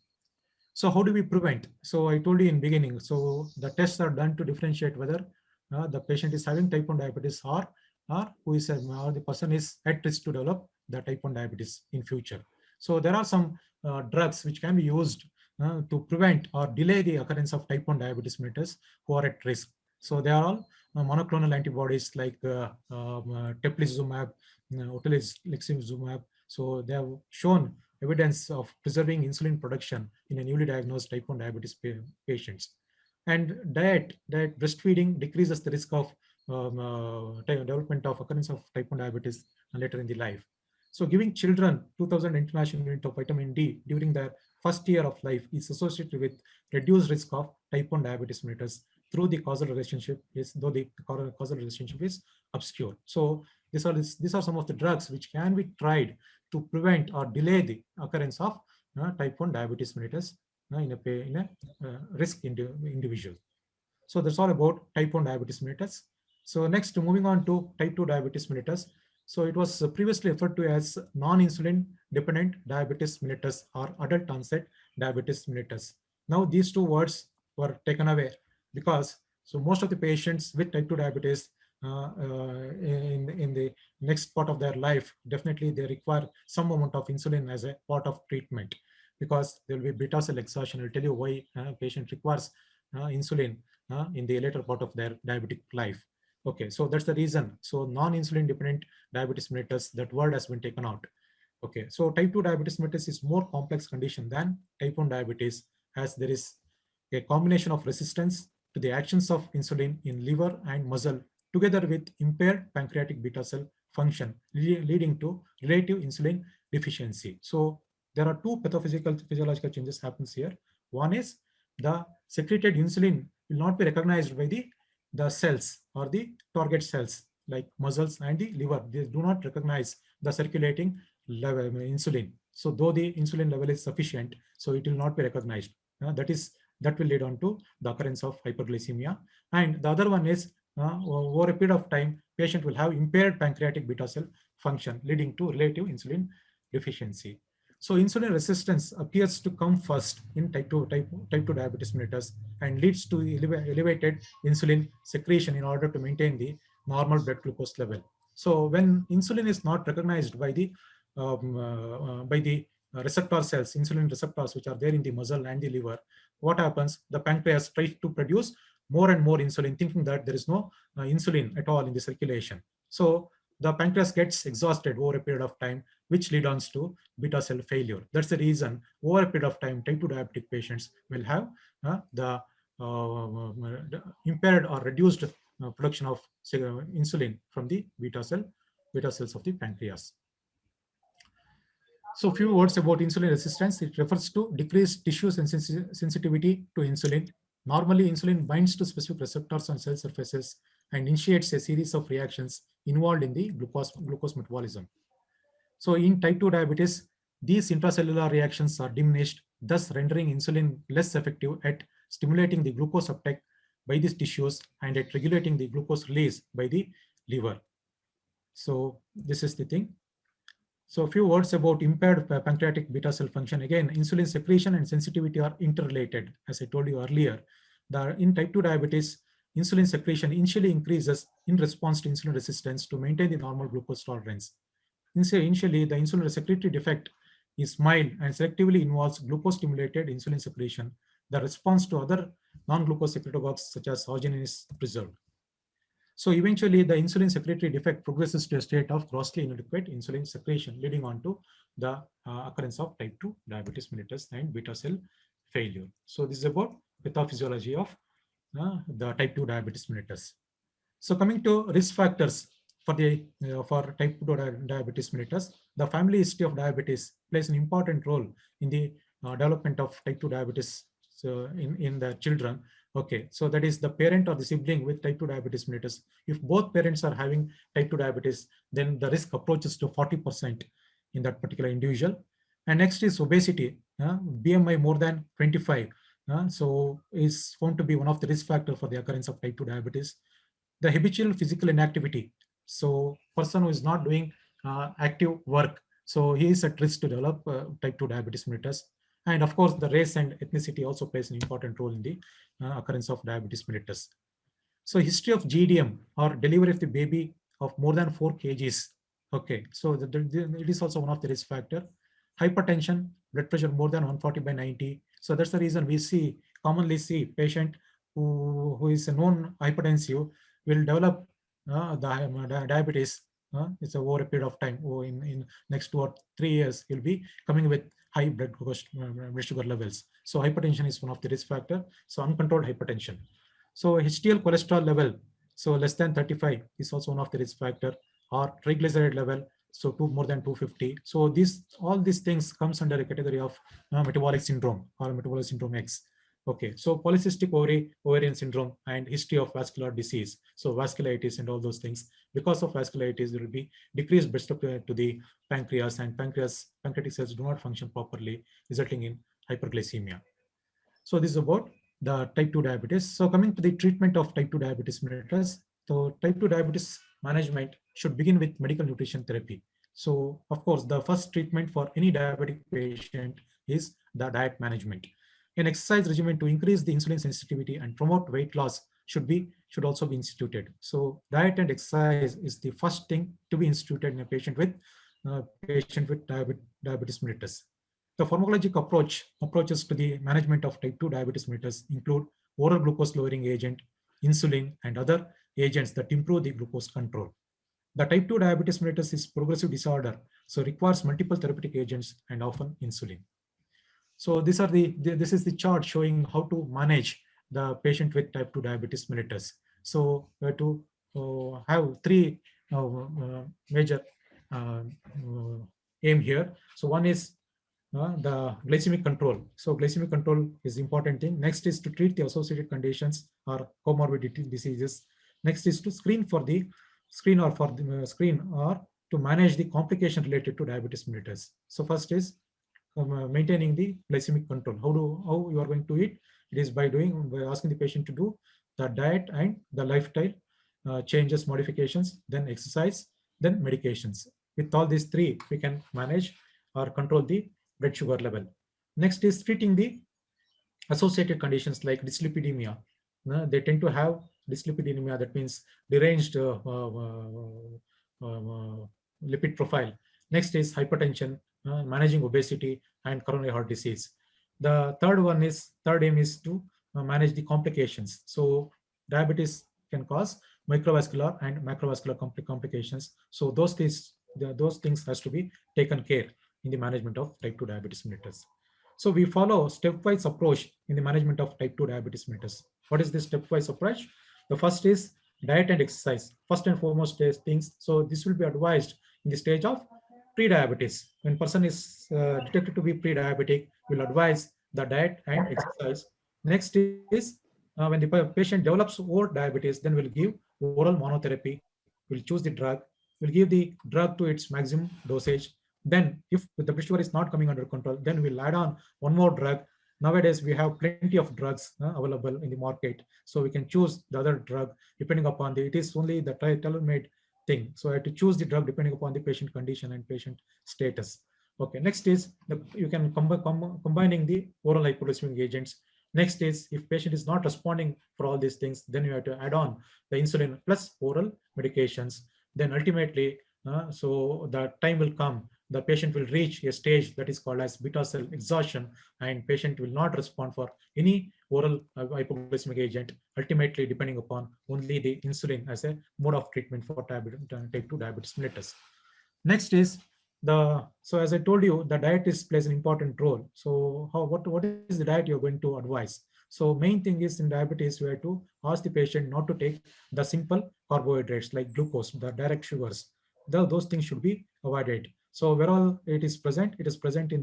So how do we prevent? So I told you in beginning, so the tests are done to differentiate whether the patient is having type 1 diabetes or or the person is at risk to develop the type 1 diabetes in future. So there are some drugs which can be used to prevent or delay the occurrence of type 1 diabetes mellitus who are at risk. So they are all monoclonal antibodies like teplizumab, otulizumab. So they have shown evidence of preserving insulin production in a newly diagnosed type 1 diabetes patients. And diet breastfeeding decreases the risk of development of occurrence of type 1 diabetes later in the life. So giving children 2000 international unit of vitamin D during their first year of life is associated with reduced risk of type 1 diabetes mellitus through the causal relationship though the causal relationship is obscure. So these are some of the drugs which can be tried to prevent or delay the occurrence of type 1 diabetes mellitus in a risk individual. So that's all about type 1 diabetes mellitus. So next, moving on to type 2 diabetes mellitus. So it was previously referred to as non-insulin dependent diabetes mellitus or adult onset diabetes mellitus. Now these two words were taken away because so most of the patients with type 2 diabetes in the next part of their life, definitely they require some amount of insulin as a part of treatment because there will be beta cell exhaustion. I'll tell you why patient requires insulin in the later part of their diabetic life. Okay, so that's the reason. So non-insulin dependent diabetes mellitus, that word has been taken out. Okay, so type 2 diabetes mellitus is more complex condition than type 1 diabetes, as there is a combination of resistance to the actions of insulin in liver and muscle together with impaired pancreatic beta cell function leading to relative insulin deficiency. So there are two physiological changes happens here. One is the secreted insulin will not be recognized by the cells or the target cells like muscles and the liver. They do not recognize the circulating level insulin. So though the insulin level is sufficient, so it will not be recognized. That will lead on to the occurrence of hyperglycemia. And the other one is over a period of time, patient will have impaired pancreatic beta cell function leading to relative insulin deficiency. So insulin resistance appears to come first in type 2 diabetes mellitus and leads to elevated insulin secretion in order to maintain the normal blood glucose level. So when insulin is not recognized by the receptor cells, insulin receptors which are there in the muscle and the liver, what happens? The pancreas tries to produce more and more insulin, thinking that there is no insulin at all in the circulation. So the pancreas gets exhausted over a period of time, which leads to beta cell failure. That's the reason over a period of time, type 2 diabetic patients will have the impaired or reduced production of insulin from the beta cells of the pancreas. So few words about insulin resistance. It refers to decreased tissue sensitivity to insulin. Normally, insulin binds to specific receptors on cell surfaces and initiates a series of reactions involved in the glucose metabolism. So in type 2 diabetes, these intracellular reactions are diminished, thus rendering insulin less effective at stimulating the glucose uptake by these tissues and at regulating the glucose release by the liver. So this is the thing. So a few words about impaired pancreatic beta cell function. Again, insulin secretion and sensitivity are interrelated. As I told you earlier, in type 2 diabetes, insulin secretion initially increases in response to insulin resistance to maintain the normal glucose tolerance. Initially, the insulin secretory defect is mild and selectively involves glucose-stimulated insulin secretion. The response to other non-glucose secretagogues such as arginine is preserved. So eventually, the insulin secretory defect progresses to a state of grossly inadequate insulin secretion, leading on to the occurrence of type 2 diabetes mellitus and beta cell failure. So this is about pathophysiology of the type 2 diabetes mellitus. So coming to risk factors for type 2 diabetes mellitus, the family history of diabetes plays an important role in the development of type 2 diabetes in the children. Okay, so that is the parent or the sibling with type 2 diabetes mellitus. If both parents are having type 2 diabetes, then the risk approaches to 40% in that particular individual. And next is obesity, BMI more than 25. So is found to be one of the risk factors for the occurrence of type 2 diabetes. The habitual physical inactivity. So person who is not doing active work, so he is at risk to develop type 2 diabetes mellitus. And of course, the race and ethnicity also plays an important role in the occurrence of diabetes mellitus. So history of GDM or delivery of the baby of more than 4 kgs. Okay, so it is also one of the risk factor. Hypertension, blood pressure more than 140/90. So that's the reason we commonly see patient who is a known hypertensive will develop diabetes. It's over a period of time. In next 2 or 3 years, he'll be coming with high blood sugar levels. So hypertension is one of the risk factor. So uncontrolled hypertension. So HDL cholesterol level, so less than 35 is also one of the risk factor, or triglyceride level, so more than 250. So all these things comes under a category of metabolic syndrome or metabolic syndrome X. Okay, so polycystic ovarian syndrome and history of vascular disease, so vasculitis and all those things. Because of vasculitis, there will be decreased blood supply to the pancreas, and pancreatic cells do not function properly, resulting in hyperglycemia. So this is about the type 2 diabetes. So coming to the treatment of type 2 diabetes mellitus, so type 2 diabetes management should begin with medical nutrition therapy. So of course, the first treatment for any diabetic patient is the diet management. An exercise regimen to increase the insulin sensitivity and promote weight loss should also be instituted. So diet and exercise is the first thing to be instituted in a patient with diabetes mellitus. The pharmacologic approaches to the management of type 2 diabetes mellitus include oral glucose lowering agent, insulin, and other agents that improve the glucose control. The type 2 diabetes mellitus is progressive disorder, so requires multiple therapeutic agents and often insulin. So this is the chart showing how to manage the patient with type 2 diabetes mellitus. So we have to have three major aim here. So one is the glycemic control. So glycemic control is important thing. Next is to treat the associated conditions or comorbidity diseases. Next is to screen or to manage the complication related to diabetes mellitus. So first is maintaining the glycemic control. How you are going to eat? It is by asking the patient to do the diet and the lifestyle changes, modifications, then exercise, then medications. With all these three, we can manage or control the blood sugar level. Next is treating the associated conditions like dyslipidemia. They tend to have dyslipidemia, that means deranged lipid profile. Next is hypertension, managing obesity and coronary heart disease. The third aim is to manage the complications. So diabetes can cause microvascular and macrovascular complications. So those things has to be taken care in the management of type 2 diabetes mellitus. So we follow stepwise approach in the management of type 2 diabetes mellitus. What is this stepwise approach? The first is diet and exercise. First and foremost things. So this will be advised in the stage of pre-diabetes. When person is detected to be pre-diabetic, we'll advise the diet and exercise. Next is when the patient develops more diabetes, then we'll give oral monotherapy. We'll choose the drug. We'll give the drug to its maximum dosage. Then if the blood sugar is not coming under control, then we'll add on one more drug. Nowadays, we have plenty of drugs available in the market. So we can choose the other drug depending upon it is only the tailor-made thing. So I have to choose the drug depending upon the patient condition and patient status. Okay, next is you can combining the oral hypoglycemic agents. Next is if patient is not responding for all these things, then you have to add on the insulin plus oral medications. Then ultimately, so the time will come, the patient will reach a stage that is called as beta cell exhaustion, and patient will not respond for any oral hypoglycemic agent, ultimately depending upon only the insulin as a mode of treatment for type 2 diabetes mellitus. Next is so as I told you, the diet plays an important role. So what is the diet you're going to advise? So main thing is in diabetes, we have to ask the patient not to take the simple carbohydrates like glucose, the direct sugars. Those things should be avoided. So where all it is present in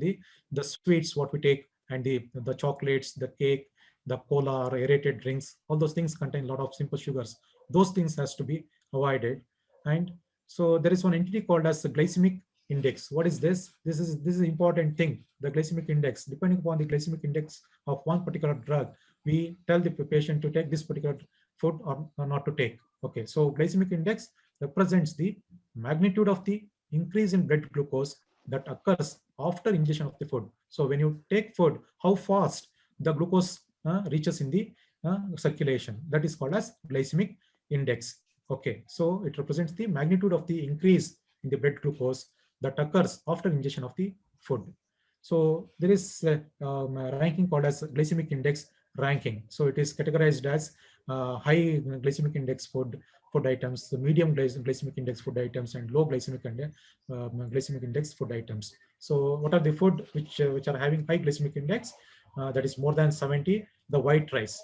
the sweets, what we take, and the chocolates, the cake, the cola or aerated drinks, all those things contain a lot of simple sugars. Those things has to be avoided. And so there is one entity called as the glycemic index. What is this? This is an important thing. The glycemic index, depending upon the glycemic index of one particular drug, we tell the patient to take this particular food or not to take. Okay, so glycemic index represents the magnitude of the increase in blood glucose that occurs after ingestion of the food. So when you take food, how fast the glucose reaches in the circulation, that is called as glycemic index. Okay, so it represents the magnitude of the increase in the blood glucose that occurs after ingestion of the food. So there is a ranking called as glycemic index ranking. So it is categorized as high glycemic index food items, the medium glycemic index food items, and low glycemic index food items. So what are the food which are having high glycemic index? That is more than 70. The white rice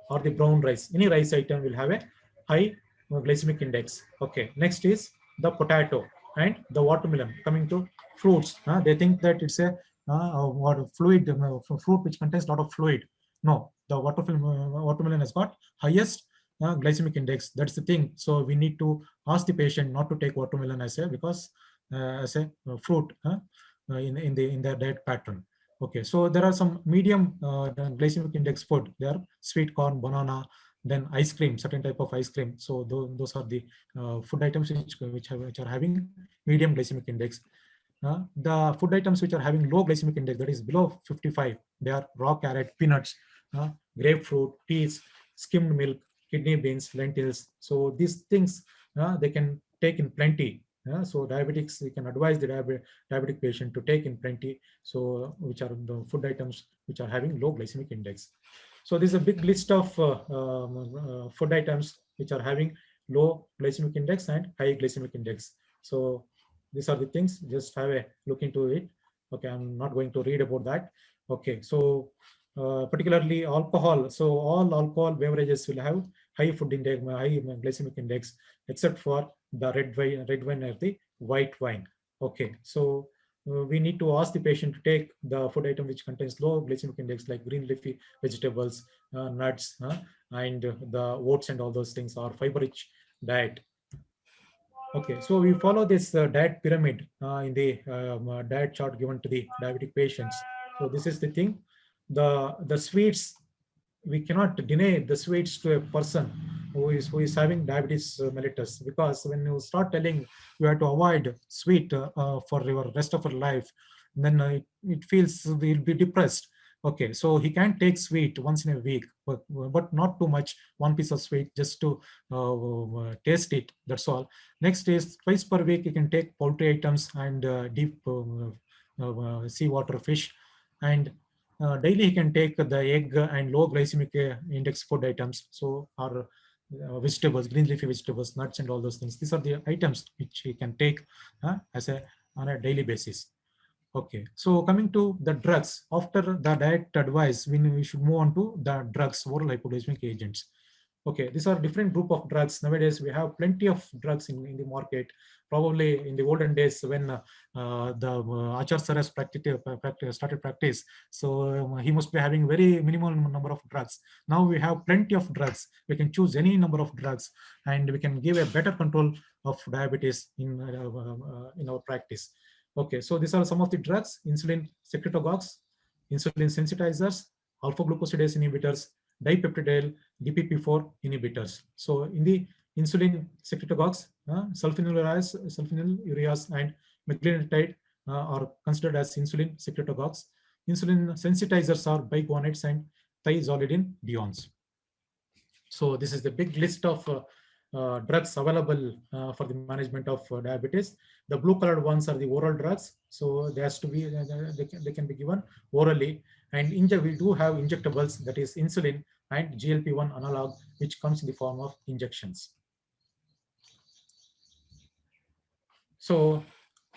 or the brown rice, any rice item will have a high glycemic index. Okay, next is the potato and the watermelon. Coming to fruits, they think that it's a fluid fruit which contains a lot of fluid. No, the watermelon has got highest glycemic index. That's the thing. So we need to ask the patient not to take watermelon as a fruit in their diet pattern. Okay, so there are some medium glycemic index food. They are sweet corn, banana, then ice cream, certain type of ice cream. So those are the food items which are having medium glycemic index. The food items which are having low glycemic index, that is below 55, they are raw carrot, peanuts, grapefruit, peas, skimmed milk, kidney beans, lentils. So these things they can take in plenty. So diabetics, we can advise the diabetic patient to take in plenty. So which are the food items which are having low glycemic index. So this is a big list of food items which are having low glycemic index and high glycemic index. So these are the things, just have a look into it. Okay, I'm not going to read about that. Okay, so particularly alcohol. So all alcohol beverages will have high food index, high glycemic index, except for the red wine or the white wine. Okay, so we need to ask the patient to take the food item which contains low glycemic index, like green leafy vegetables, nuts, and the oats and all those things, or fiber-rich diet. Okay, so we follow this diet pyramid in the diet chart given to the diabetic patients. So this is the thing. The sweets, we cannot deny the sweets to a person who is having diabetes mellitus, because when you start telling you have to avoid sweet for your rest of your life, then it feels we'll be depressed. Okay, so he can take sweet once in a week, but not too much, one piece of sweet, just to taste it, that's all. Next is twice per week, you can take poultry items and deep seawater fish, and daily he can take the egg and low glycemic index food items, so or vegetables, green leafy vegetables, nuts, and all those things. These are the items which he can take on a daily basis. Okay, so coming to the drugs, after the diet advice, we should move on to the drugs, oral hypoglycemic agents. Okay, these are different group of drugs. Nowadays, we have plenty of drugs in the market. Probably in the olden days when the Acharya Sir has started practice, so he must be having very minimal number of drugs. Now we have plenty of drugs. We can choose any number of drugs, and we can give a better control of diabetes in our practice. Okay, so these are some of the drugs: insulin secretagogues, insulin sensitizers, alpha glucosidase inhibitors, dipeptidyl DPP4 inhibitors. So in the insulin secretagogues, sulfonylureas and meglitide are considered as insulin secretagogues. Insulin sensitizers are biguanides and thiazolidinediones. So this is the big list of drugs available for the management of diabetes. The blue colored ones are the oral drugs. So there has to be, they can be given orally. And we do have injectables, that is insulin and GLP-1 analog, which comes in the form of injections. So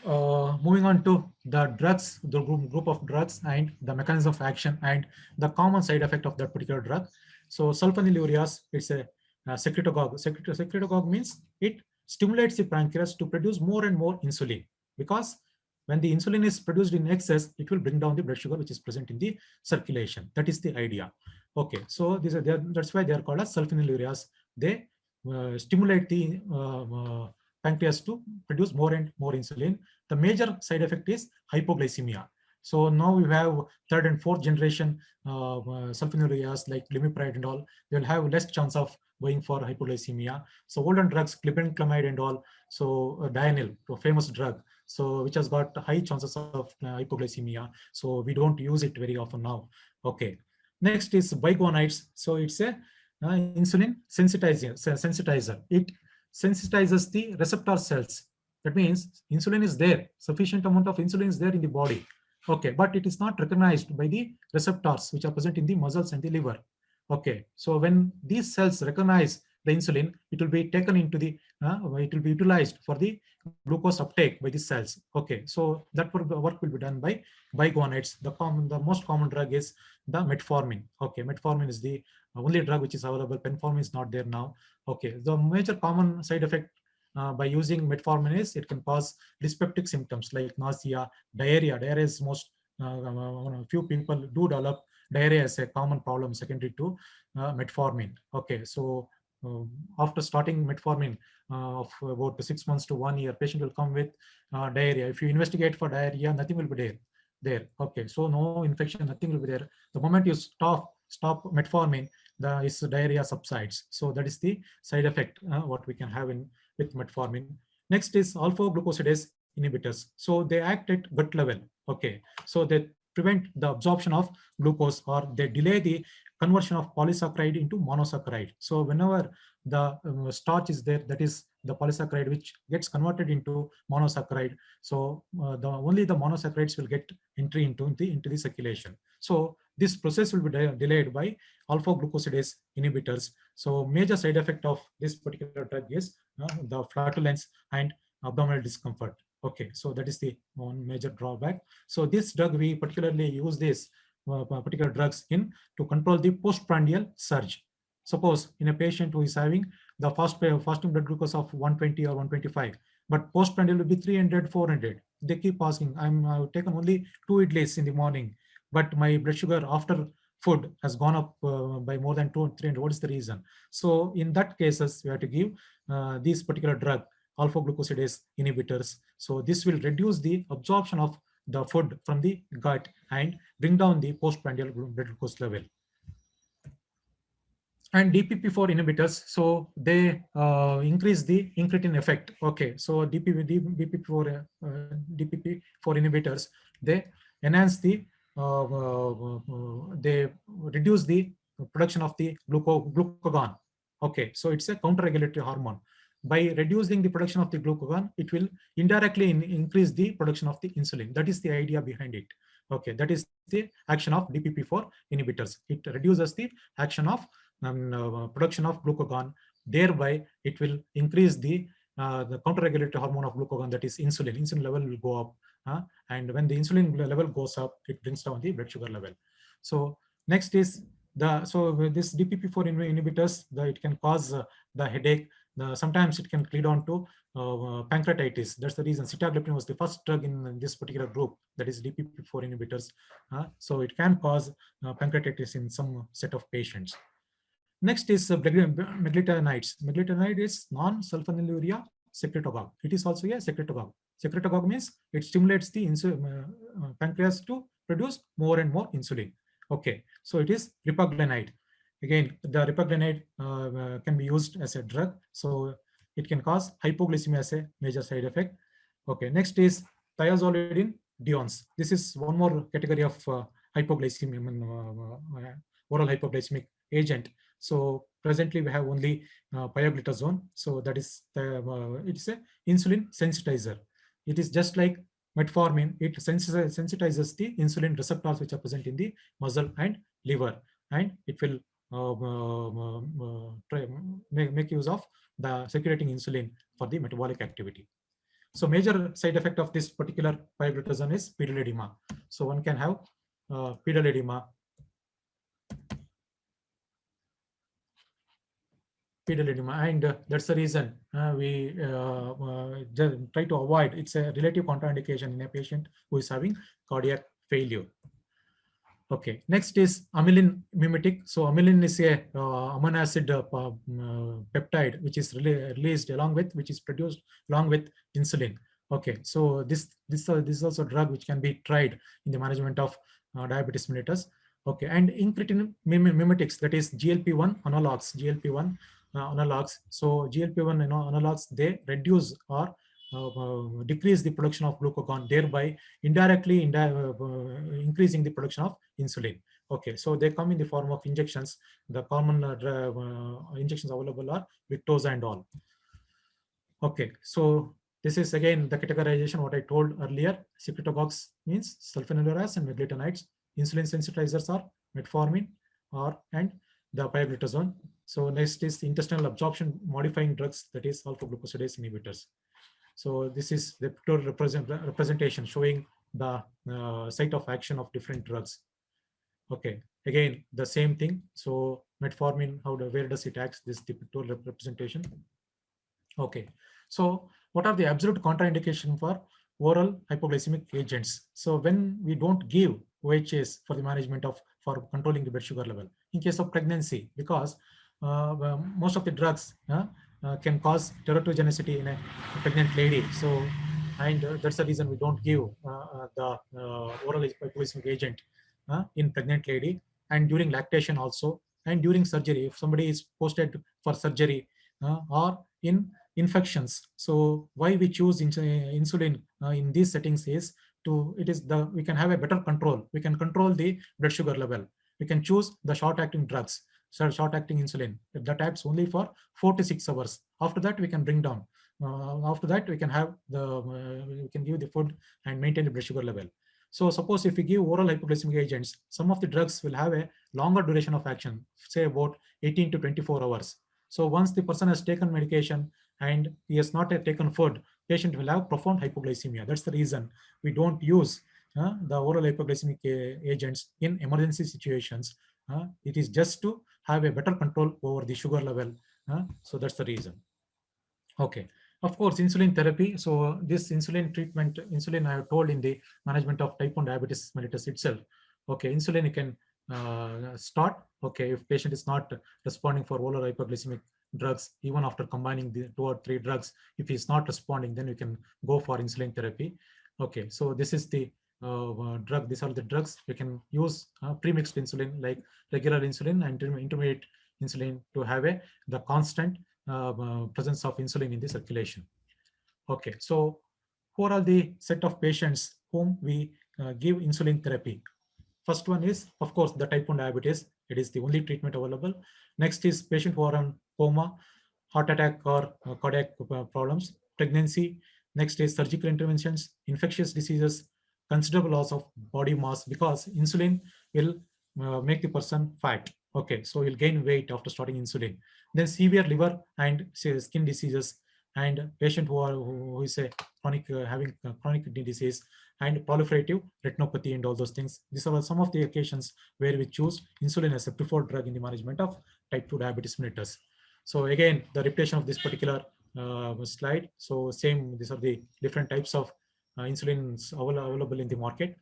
moving on to the drugs, the group of drugs and the mechanism of action and the common side effect of that particular drug. So sulfonylureas, it's a secretagogue. Secretagogue means it stimulates the pancreas to produce more and more insulin, because when the insulin is produced in excess, it will bring down the blood sugar which is present in the circulation. That is the idea. Okay, so these are that's why they are called as sulfonylureas. They stimulate the pancreas to produce more and more insulin. The major side effect is hypoglycemia. So now we have third and fourth generation sulfonylureas like glimepiride and all. They will have less chance of going for hypoglycemia. So older drugs, glibenclamide and all. So Dianyl, a famous drug, so which has got high chances of hypoglycemia. So we don't use it very often now. Okay. Next is biguanides. So it's a insulin sensitizer. It sensitizes the receptor cells. That means insulin is there, sufficient amount of insulin is there in the body. Okay, but it is not recognized by the receptors which are present in the muscles and the liver. Okay, so when these cells recognize the insulin, it will be taken into the, it will be utilized for the glucose uptake by the cells. Okay, so that work will be done by biguanides. The most common drug is the metformin. Okay, metformin is the only drug which is available. Penformin is not there now. Okay, the major common side effect by using metformin is it can cause dyspeptic symptoms like nausea, diarrhea. Diarrhea is most few people do develop diarrhea as a common problem secondary to metformin. Okay, so after starting metformin of about 6 months to 1 year, patient will come with diarrhea. If you investigate for diarrhea, nothing will be there. Okay, so no infection, nothing will be there. The moment you stop metformin, the diarrhea subsides. So that is the side effect what we can have with metformin. Next is alpha glucosidase inhibitors. So they act at gut level. Okay, so they prevent the absorption of glucose, or they delay the conversion of polysaccharide into monosaccharide. So whenever the starch is there, that is the polysaccharide which gets converted into monosaccharide. So only the monosaccharides will get entry into the circulation. So this process will be delayed by alpha glucosidase inhibitors. So major side effect of this particular drug is the flatulence and abdominal discomfort. Okay, so that is the one major drawback. So this drug, we particularly use this particular drugs to control the postprandial surge. Suppose in a patient who is having the fasting blood glucose of 120 or 125, but postprandial will be 300, 400. They keep asking, I've taken only 2 idlis in the morning, but my blood sugar after food has gone up by more than 200, 300. What is the reason? So in that cases, we have to give this particular drug, alpha glucosidase inhibitors. So this will reduce the absorption of the food from the gut and bring down the postprandial blood glucose level. And DPP4 inhibitors, so they increase the incretin effect. Okay, so DPP4 inhibitors, they enhance the they reduce the production of the glucagon. Okay, so it's a counter-regulatory hormone. By reducing the production of the glucagon, it will indirectly increase the production of the insulin. That is the idea behind it. Okay, that is the action of DPP4 inhibitors. It reduces the action of production of glucagon. Thereby, it will increase the counter-regulatory hormone of glucagon, that is insulin. Insulin level will go up, and when the insulin level goes up, it brings down the blood sugar level. So next is this DPP4 inhibitors. It can cause the headache. Sometimes it can lead on to pancreatitis. That's the reason sitagliptin was the first drug in this particular group, that is DPP4 inhibitors. So it can cause pancreatitis in some set of patients. Next is meglitinides. Meglitinide is non-sulfonylurea secretagogue. It is also a secretagogue. Secretagogue means it stimulates the pancreas to produce more and more insulin. Okay, so it is ripaglinide. Again, the ripaglinide can be used as a drug, so it can cause hypoglycemia as a major side effect. Okay, next is thiazolidine diones. This is one more category of hypoglycemia, oral hypoglycemic agent. So presently we have only pioglitazone. So that is it's a insulin sensitizer. It is just like metformin. It sensitizes the insulin receptors which are present in the muscle and liver, and it will make use of the circulating insulin for the metabolic activity. So major side effect of this particular pioglitazone is pedal edema. So one can have pedal edema. And that's the reason we just try to avoid. It's a relative contraindication in a patient who is having cardiac failure. Okay, next is amylin mimetic. So amylin is a amino acid peptide which is released along with, which is produced along with insulin. Okay, so this is also a drug which can be tried in the management of diabetes mellitus. Okay, and incretin mimetics, that is GLP-1 analogs, GLP-1 analogs. So GLP-1 analogs, they reduce or decrease the production of glucagon, thereby indirectly increasing the production of insulin. Okay, so they come in the form of injections. The common injections available are Victoza and all. Okay, so this is again the categorization what I told earlier. Secretagogues means sulfonylureas and meglitinides. Insulin sensitizers are metformin or and the pioglitazone. So next is the intestinal absorption modifying drugs, that is alpha glucosidase inhibitors. So this is the pictorial representation showing the site of action of different drugs. Okay, again the same thing. So metformin, where does it act? This is the pictorial representation. Okay, so what are the absolute contraindication for oral hypoglycemic agents? So when we don't give OHAs for the management of, for controlling the blood sugar level in case of pregnancy, because most of the drugs can cause teratogenicity in a pregnant lady. So, and that's the reason we don't give the oral hypoglycemic agent in pregnant lady, and during lactation also, and during surgery if somebody is posted for surgery or in infections. So why we choose insulin in these settings is we can have a better control. We can control the blood sugar level. We can choose the short-acting drugs, so short-acting insulin that acts only for 4 to 6 hours. After that, we can bring down. After that, we can have we can give the food and maintain the blood sugar level. So suppose if we give oral hypoglycemic agents, some of the drugs will have a longer duration of action, say about 18 to 24 hours. So once the person has taken medication and he has not taken food, patient will have profound hypoglycemia. That's the reason we don't use the oral hypoglycemic agents in emergency situations. It is just to have a better control over the sugar level. So that's the reason. Okay. Of course, insulin therapy. So this insulin treatment, insulin I have told in the management of type 1 diabetes mellitus itself. Okay, insulin you can start. Okay, if patient is not responding for oral hypoglycemic drugs, even after combining the 2 or 3 drugs, if he's not responding, then you can go for insulin therapy. Okay, so this is the drug. These are the drugs we can use pre-mixed insulin like regular insulin and intermediate insulin to have the constant presence of insulin in the circulation. Okay, so who are the set of patients whom we give insulin therapy? First one is, of course, the type 1 diabetes. It is the only treatment available. Next is patient who are on coma, heart attack or cardiac problems, pregnancy. Next is surgical interventions, infectious diseases, considerable loss of body mass because insulin will make the person fat. Okay, so he'll gain weight after starting insulin. Then severe liver and skin diseases, and patient who is a chronic having chronic kidney disease and proliferative retinopathy and all those things. These are some of the occasions where we choose insulin as a preferred drug in the management of type 2 diabetes mellitus. So again, the repetition of this particular slide. So same, these are the different types of insulins available in the market.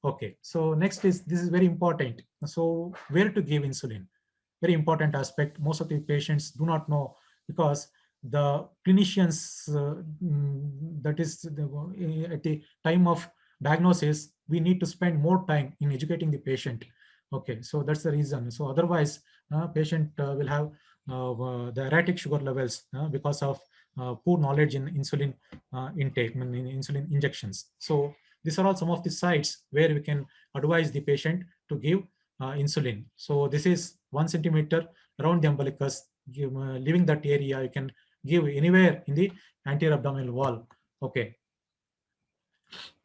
Okay, so next is, this is very important. So where to give insulin? Very important aspect. Most of the patients do not know because the clinicians, that is at the time of diagnosis, we need to spend more time in educating the patient. Okay, so that's the reason. So otherwise, patient will have the erratic sugar levels because of poor knowledge in insulin intake, in insulin injections. So these are all some of the sites where we can advise the patient to give insulin. So this is 1 centimeter around the umbilicus. Leaving that area, you can give anywhere in the anterior abdominal wall. Okay.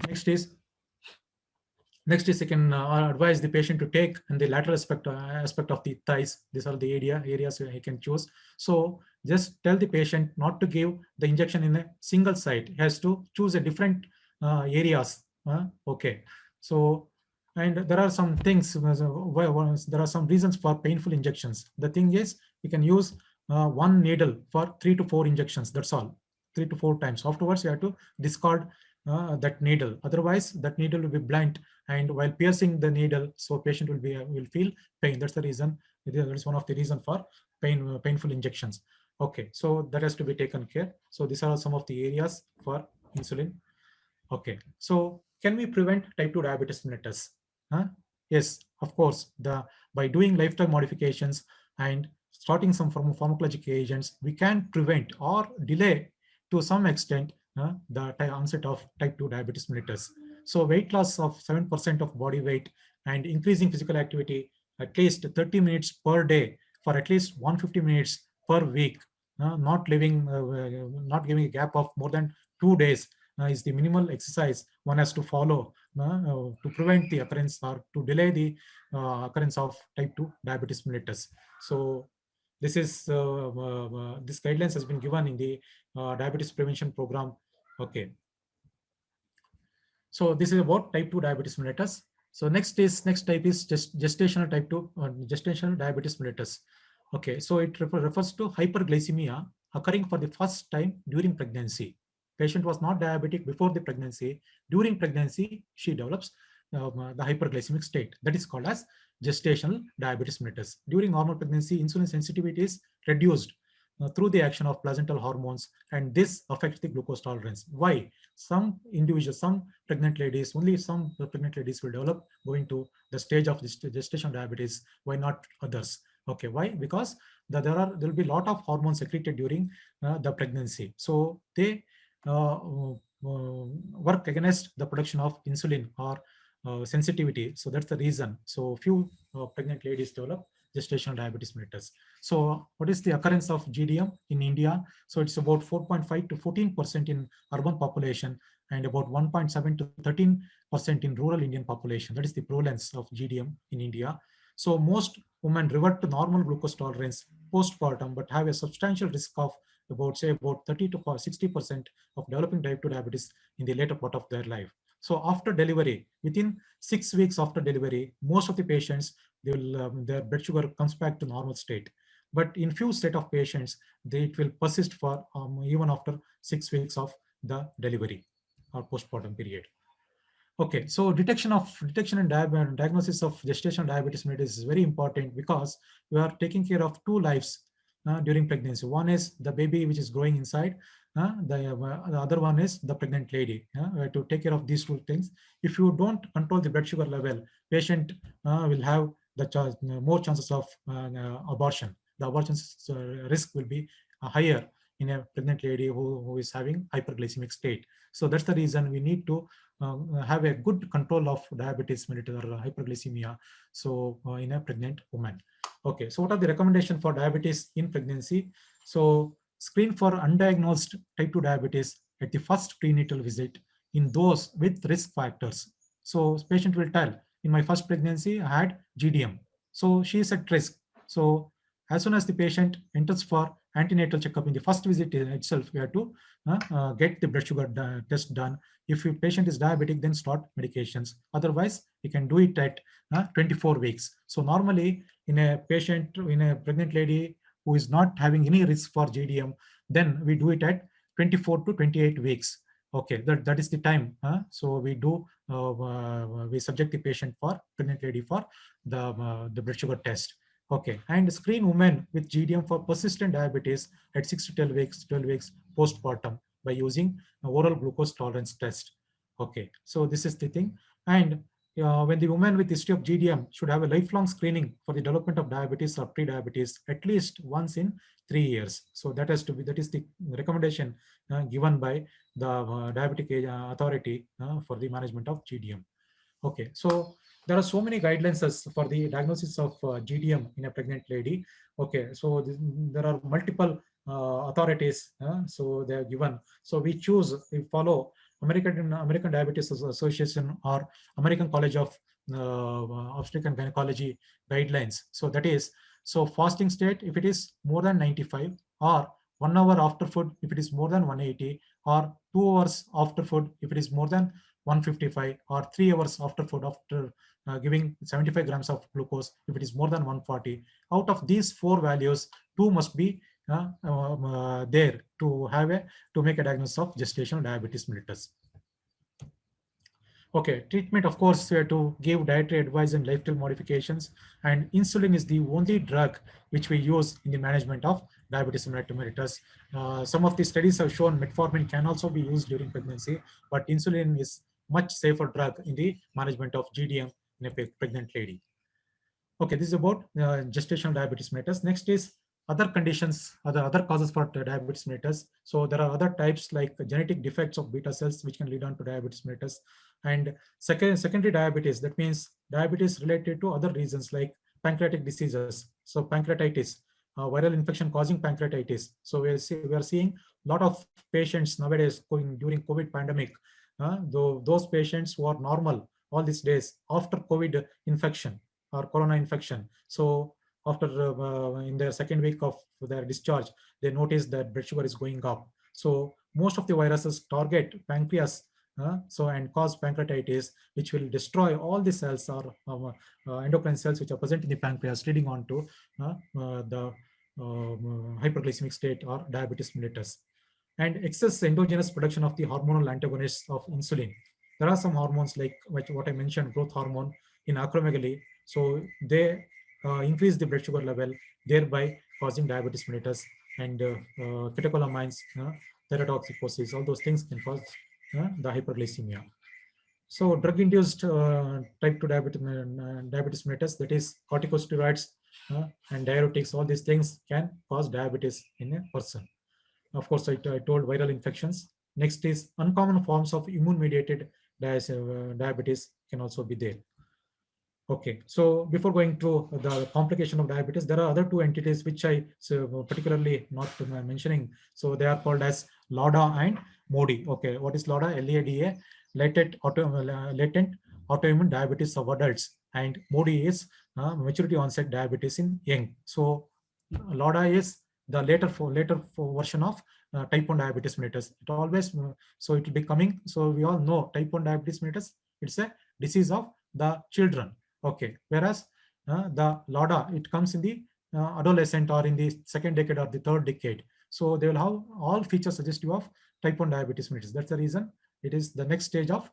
Next is you can advise the patient to take in the lateral aspect of the thighs. These are the areas you can choose. So just tell the patient not to give the injection in a single site. He has to choose a different areas. Okay. So, and there are some things, there are some reasons for painful injections. The thing is, you can use 1 needle for 3 to 4 injections. That's all, 3 to 4 times. Afterwards, you have to discard that needle. Otherwise, that needle will be blunt and while piercing the needle, so patient will feel pain. That's the reason. That is one of the reason for painful injections. Okay, so that has to be taken care. So these are some of the areas for insulin. Okay, so can we prevent type 2 diabetes mellitus? Yes, of course. By doing lifestyle modifications and starting some pharmacologic agents, we can prevent or delay to some extent the onset of type 2 diabetes mellitus. So weight loss of 7% of body weight and increasing physical activity at least 30 minutes per day for at least 150 minutes per week, not giving a gap of more than 2 days is the minimal exercise one has to follow to prevent the occurrence or to delay the occurrence of type 2 diabetes mellitus. So this is this guidelines has been given in the diabetes prevention program. Okay. So this is about type 2 diabetes mellitus. So next type is just gestational type 2 gestational diabetes mellitus. Okay, so it refers to hyperglycemia occurring for the first time during pregnancy. Patient was not diabetic before the pregnancy. During pregnancy, she develops the hyperglycemic state. That is called as gestational diabetes mellitus. During normal pregnancy, insulin sensitivity is reduced through the action of placental hormones, and this affects the glucose tolerance. Why? Some individuals, some pregnant ladies, only some pregnant ladies will develop going to the stage of gestational diabetes. Why not others? Okay, why? Because there will be a lot of hormones secreted during the pregnancy. So they work against the production of insulin or sensitivity. So that's the reason. So few pregnant ladies develop gestational diabetes mellitus. So what is the occurrence of GDM in India? So it's about 4.5 to 14% in urban population and about 1.7 to 13% in rural Indian population. That is the prevalence of GDM in India. So most women revert to normal glucose tolerance postpartum, but have a substantial risk of about 30 to 60% of developing type 2 diabetes in the later part of their life. So after delivery, within 6 weeks after delivery, most of the patients, their blood sugar comes back to normal state. But in few set of patients, it will persist for even after 6 weeks of the delivery or postpartum period. Okay, so detection and diagnosis of gestational diabetes mellitus is very important because we are taking care of two lives during pregnancy. One is the baby which is growing inside. The other one is the pregnant lady. We have to take care of these two things. If you don't control the blood sugar level, patient will have the more chances of abortion. The abortion risk will be higher in a pregnant lady who is having hyperglycemic state. So that's the reason we need to have a good control of diabetes mellitus or hyperglycemia. So in a pregnant woman. Okay, so what are the recommendations for diabetes in pregnancy? So screen for undiagnosed type 2 diabetes at the first prenatal visit in those with risk factors. So patient will tell, in my first pregnancy, I had GDM. So she is at risk. So as soon as the patient enters for antenatal checkup in the first visit itself, we have to get the blood sugar test done. If your patient is diabetic, then start medications. Otherwise, you can do it at 24 weeks. So normally, in a pregnant lady who is not having any risk for GDM, then we do it at 24 to 28 weeks. Okay, that is the time. So we subject the patient for pregnant lady for the blood sugar test. Okay, and screen women with GDM for persistent diabetes at 6 to 12 weeks postpartum by using oral glucose tolerance test. Okay, so this is the thing. And when the woman with history of GDM should have a lifelong screening for the development of diabetes or pre-diabetes at least once in 3 years. So that is the recommendation given by the diabetic authority for the management of GDM. Okay, so there are so many guidelines for the diagnosis of GDM in a pregnant lady. Okay, so there are multiple authorities, so they are given. So we follow American Diabetes Association or American College of Obstetrics and Gynecology guidelines. So that is, so fasting state if it is more than 95, or 1 hour after food if it is more than 180, or 2 hours after food if it is more than 155, or 3 hours after food after giving 75 grams of glucose if it is more than 140. Out of these 4 values, 2 must be there to make a diagnosis of gestational diabetes mellitus. Okay, treatment, of course, to give dietary advice and lifestyle modifications. And insulin is the only drug which we use in the management of diabetes mellitus. Some of the studies have shown metformin can also be used during pregnancy, but insulin is much safer drug in the management of GDM in a pregnant lady. Okay, this is about gestational diabetes mellitus. Next is other conditions, other causes for diabetes mellitus. So there are other types like genetic defects of beta cells which can lead on to diabetes mellitus, and secondary diabetes. That means diabetes related to other reasons like pancreatic diseases. So pancreatitis, viral infection causing pancreatitis. So we are seeing a lot of patients nowadays going during COVID pandemic. Though those patients who are normal all these days after COVID infection or corona infection. So after in their second week of their discharge, they notice that blood sugar is going up. So most of the viruses target pancreas, and cause pancreatitis, which will destroy all the cells or endocrine cells which are present in the pancreas, leading on to the hyperglycemic state or diabetes mellitus. And excess endogenous production of the hormonal antagonists of insulin. There are some hormones like what I mentioned, growth hormone in acromegaly. So they increase the blood sugar level, thereby causing diabetes mellitus. And catecholamines, thyrotoxicosis, all those things can cause the hyperglycemia. So drug-induced type 2 diabetes mellitus, that is corticosteroids and diuretics, all these things can cause diabetes in a person. Of course, I told viral infections. Next is uncommon forms of immune-mediated diabetes can also be there. Okay, so before going to the complication of diabetes, there are other two entities which I particularly not mentioning. So they are called as LADA and MODY. Okay, what is LADA? LADA, latent autoimmune diabetes of adults, and MODY is maturity onset diabetes in young. So LADA is the later version of type 1 diabetes mellitus. It always so it will be coming. So we all know type 1 diabetes mellitus. It's a disease of the children. Okay, whereas the LADA, it comes in the adolescent or in the second decade or the third decade. So they will have all features suggestive of type 1 diabetes mellitus. That's the reason it is the next stage of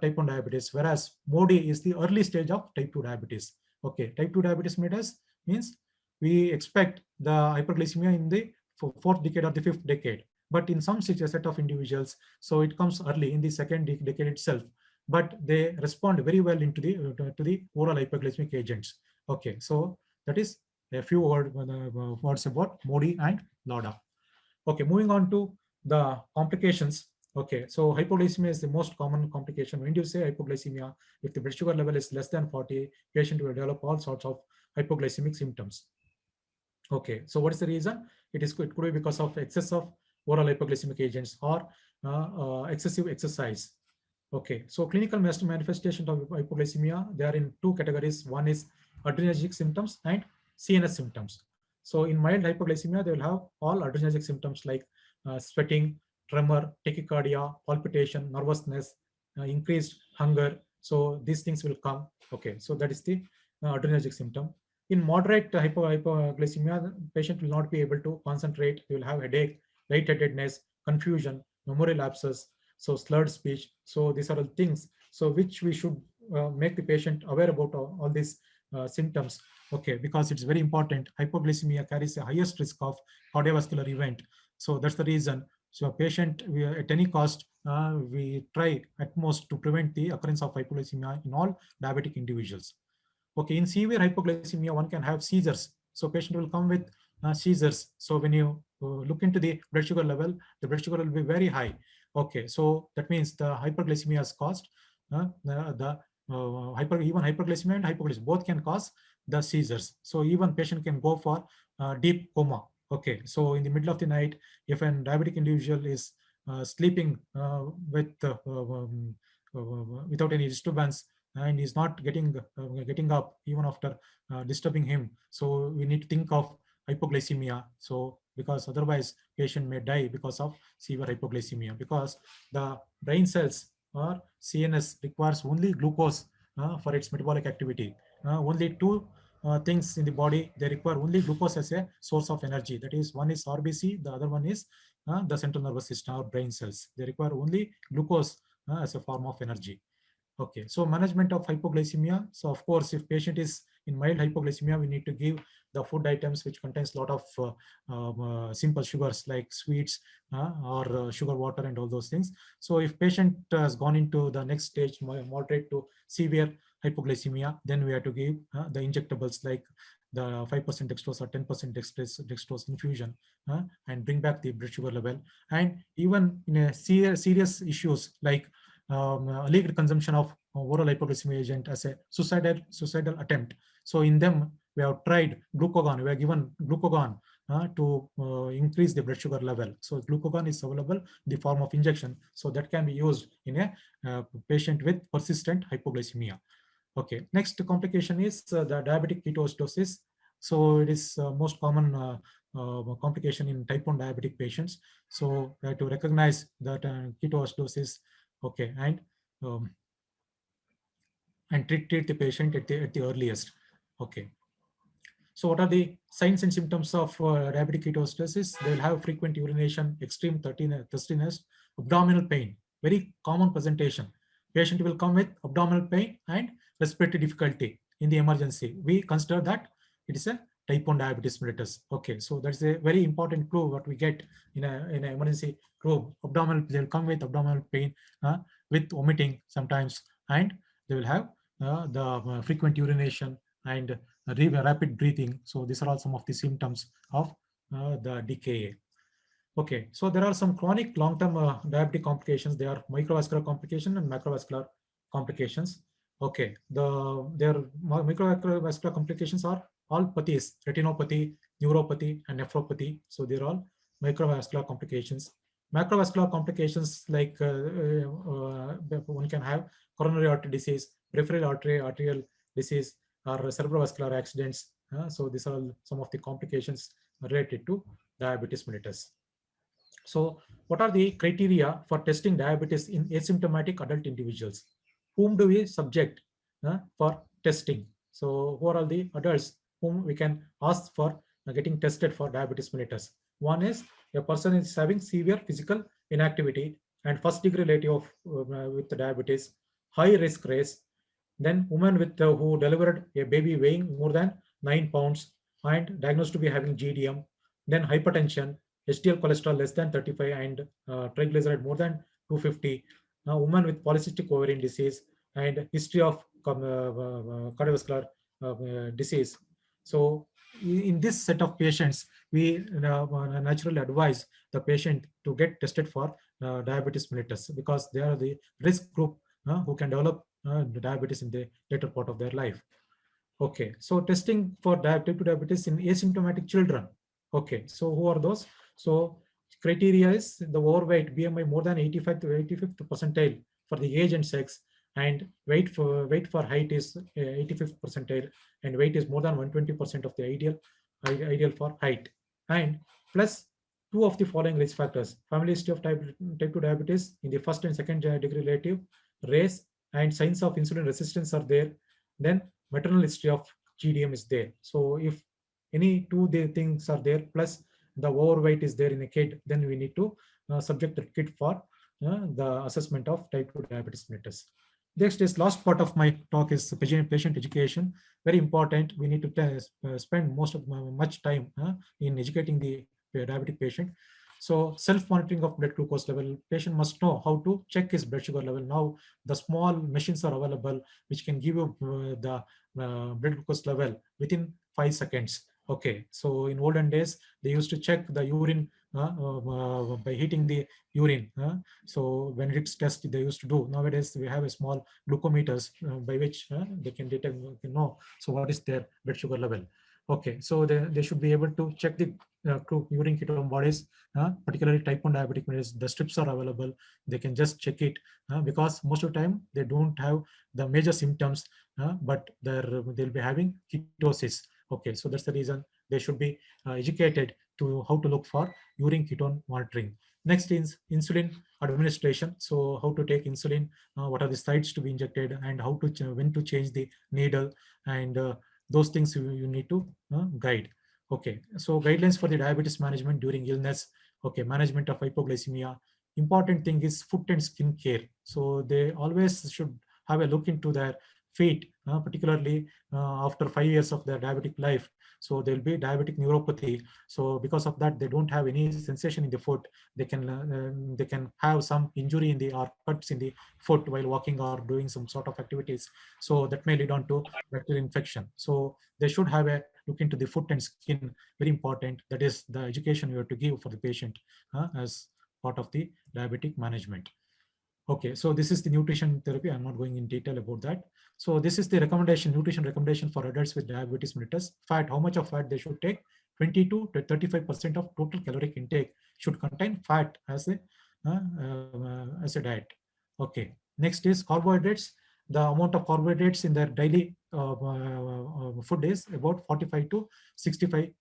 type 1 diabetes, whereas MODY is the early stage of type 2 diabetes. Okay, type 2 diabetes mellitus means we expect the hyperglycemia in the fourth decade or the fifth decade. But in some set of individuals, so it comes early in the second decade itself, but they respond very well into the to the oral hyperglycemic agents. Okay, so that is a few words about MODY and LADA. Okay, moving on to the complications. Okay, so hypoglycemia is the most common complication. When you say hypoglycemia, if the blood sugar level is less than 40, patient will develop all sorts of hypoglycemic symptoms. Okay, so what is the reason? It could be because of excess of oral hypoglycemic agents or excessive exercise. Okay, so clinical manifestation of hypoglycemia, they are in two categories. One is adrenergic symptoms and CNS symptoms. So in mild hypoglycemia, they will have all adrenergic symptoms like sweating, tremor, tachycardia, palpitation, nervousness, increased hunger. So these things will come. Okay, so that is the adrenergic symptom. In moderate hypoglycemia, the patient will not be able to concentrate. They will have headache, lightheadedness, confusion, memory lapses, so slurred speech. So these are all things so which we should make the patient aware about all these symptoms. Okay, because it's very important. Hypoglycemia carries the highest risk of cardiovascular event. So that's the reason. So a patient, at any cost, we try at most to prevent the occurrence of hypoglycemia in all diabetic individuals. Okay, in severe hypoglycemia, one can have seizures. So patient will come with seizures. So when you look into the blood sugar level, the blood sugar will be very high. Okay, so that means the hyperglycemia has caused even hyperglycemia and hypoglycemia both can cause the seizures. So even patient can go for deep coma. Okay, so in the middle of the night, if an diabetic individual is sleeping without any disturbance, and is not getting up even after disturbing him, so we need to think of hypoglycemia. So because otherwise patient may die because of severe hypoglycemia, because the brain cells or CNS requires only glucose for its metabolic activity. Only two things in the body, they require only glucose as a source of energy. That is, one is RBC, the other one is the central nervous system or brain cells. They require only glucose as a form of energy. Okay, so management of hypoglycemia. So of course, if patient is in mild hypoglycemia, we need to give the food items which contains a lot of simple sugars like sweets or sugar water and all those things. So if patient has gone into the next stage, moderate to severe hypoglycemia, then we have to give the injectables like the 5% dextrose or 10% dextrose infusion and bring back the blood sugar level. And even in a serious issues like leaked consumption of oral hypoglycemia agent as a suicidal attempt. So in them, we have tried glucagon. We have given glucagon to increase the blood sugar level. So glucagon is available in the form of injection. So that can be used in a patient with persistent hypoglycemia. Okay, next complication is the diabetic ketoacidosis. So it is most common complication in type 1 diabetic patients. So we have to recognize that ketoacidosis, okay, um, and treat the patient at the earliest. Okay. So what are the signs and symptoms of diabetic ketoacidosis? They will have frequent urination, extreme thirstiness, abdominal pain, very common presentation. Patient will come with abdominal pain and respiratory difficulty in the emergency. We consider that it is a type 1 diabetes mellitus. Okay, so that's a very important clue what we get in an emergency room. Abdominal, they will come with abdominal pain with vomiting sometimes, and they will have the frequent urination and rapid breathing. So these are all some of the symptoms of the DKA. Okay, so there are some chronic long-term diabetic complications. They are microvascular complication and macrovascular complications. Okay, their microvascular complications are all pathies: retinopathy, neuropathy, and nephropathy. So they're all microvascular complications. Macrovascular complications like one can have coronary artery disease, peripheral arterial disease, or cerebrovascular accidents. So these are some of the complications related to diabetes mellitus. So what are the criteria for testing diabetes in asymptomatic adult individuals? Whom do we subject for testing? So who are all the adults whom we can ask for getting tested for diabetes mellitus? One is a person is having severe physical inactivity and first degree relative of with diabetes, high risk race, then woman with who delivered a baby weighing more than 9 pounds and diagnosed to be having GDM, then hypertension, HDL cholesterol less than 35 and triglyceride more than 250. Now, woman with polycystic ovarian disease and history of cardiovascular disease. So in this set of patients, we naturally advise the patient to get tested for diabetes mellitus because they are the risk group who can develop diabetes in the later part of their life. Okay, so testing for type 2 diabetes in asymptomatic children. Okay, so who are those? So criteria is the overweight, BMI more than 85 to 85th percentile for the age and sex, and weight for height is 85th percentile, and weight is more than 120% of the ideal for height, and plus two of the following risk factors: family history of type 2 diabetes in the first and second degree relative, race, and signs of insulin resistance are there, then maternal history of GDM is there. So if any two things are there plus the overweight is there in a kid, then we need to subject the kid for the assessment of type 2 diabetes mellitus. Next is last part of my talk is patient education. Very important. We need to spend much time in educating the diabetic patient. So self-monitoring of blood glucose level, patient must know how to check his blood sugar level. Now the small machines are available which can give you the blood glucose level within 5 seconds. Okay, so in olden days they used to check the urine by heating the urine. So when it's tested, they used to do. Nowadays we have a small glucometers by which they can detect, know. So what is their blood sugar level? Okay, so they should be able to check the urine ketone bodies, particularly type 1 diabetic mellitus. The strips are available. They can just check it because most of the time they don't have the major symptoms, but they'll be having ketosis. Okay, so that's the reason they should be educated to how to look for urine ketone monitoring. Next is insulin administration. So how to take insulin, what are the sites to be injected, and how to when to change the needle, and those things you need to guide. Okay, so guidelines for the diabetes management during illness. Okay, management of hypoglycemia. Important thing is foot and skin care. So they always should have a look into their feet, particularly after 5 years of their diabetic life. So there will be diabetic neuropathy. So because of that, they don't have any sensation in the foot. They can have some injury in the or cuts in the foot while walking or doing some sort of activities. So that may lead on to bacterial infection. So they should have a look into the foot and skin. Very important. That is the education you have to give for the patient as part of the diabetic management. Okay, so this is the nutrition therapy. I'm not going in detail about that. So this is the recommendation, nutrition recommendation for adults with diabetes mellitus. Fat, how much of fat they should take? 22 to 35% of total caloric intake should contain fat as a diet. Okay, next is carbohydrates. The amount of carbohydrates in their daily food is about 45 to 65%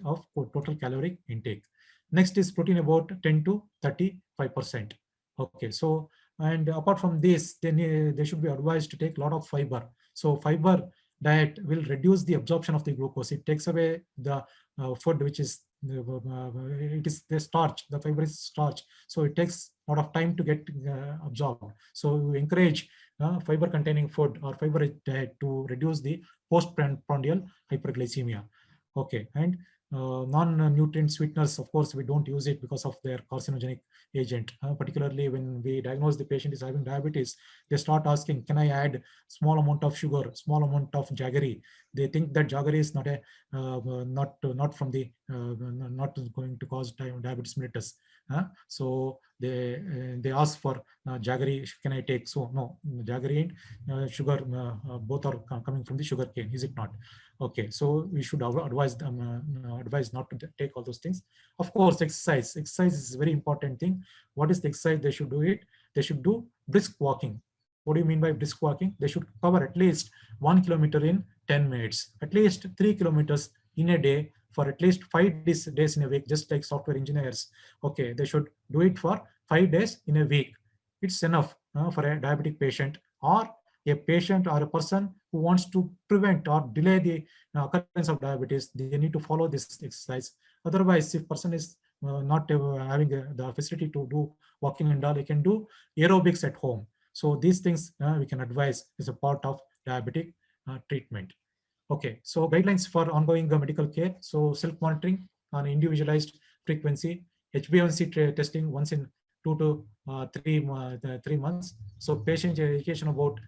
of total caloric intake. Next is protein, about 10 to 35%. Okay, so and apart from this, then they should be advised to take a lot of fiber. So fiber diet will reduce the absorption of the glucose. It takes away the food which is it is the starch. The fiber is starch, so it takes a lot of time to get absorbed. So we encourage fiber containing food or fiber diet to reduce the postprandial hyperglycemia. Okay, and non-nutrient sweeteners, of course, we don't use it because of their carcinogenic agent. Particularly when we diagnose the patient is having diabetes, they start asking, can I add small amount of sugar, small amount of jaggery? They think that jaggery is not a not from the not going to cause diabetes mellitus. So they ask for jaggery, can I take? So no, jaggery and sugar both are coming from the sugar cane, is it not? Okay, so we should advise them advise not to take all those things. Of course, exercise is a very important thing. What is the exercise they should do? They should do brisk walking. What do you mean by brisk walking? They should cover at least 1 kilometer in 10 minutes, at least 3 kilometers in a day for at least 5 days in a week, just like software engineers. Okay, they should do it for 5 days in a week. It's enough for a diabetic patient or a patient or a person who wants to prevent or delay the occurrence of diabetes. They need to follow this exercise. Otherwise, if person is not having the facility to do walking and all, they can do aerobics at home. So these things we can advise as a part of diabetic treatment. Okay, so guidelines for ongoing medical care. So self-monitoring on individualized frequency, HbA1c testing once in 2 to 3 months. So patient education about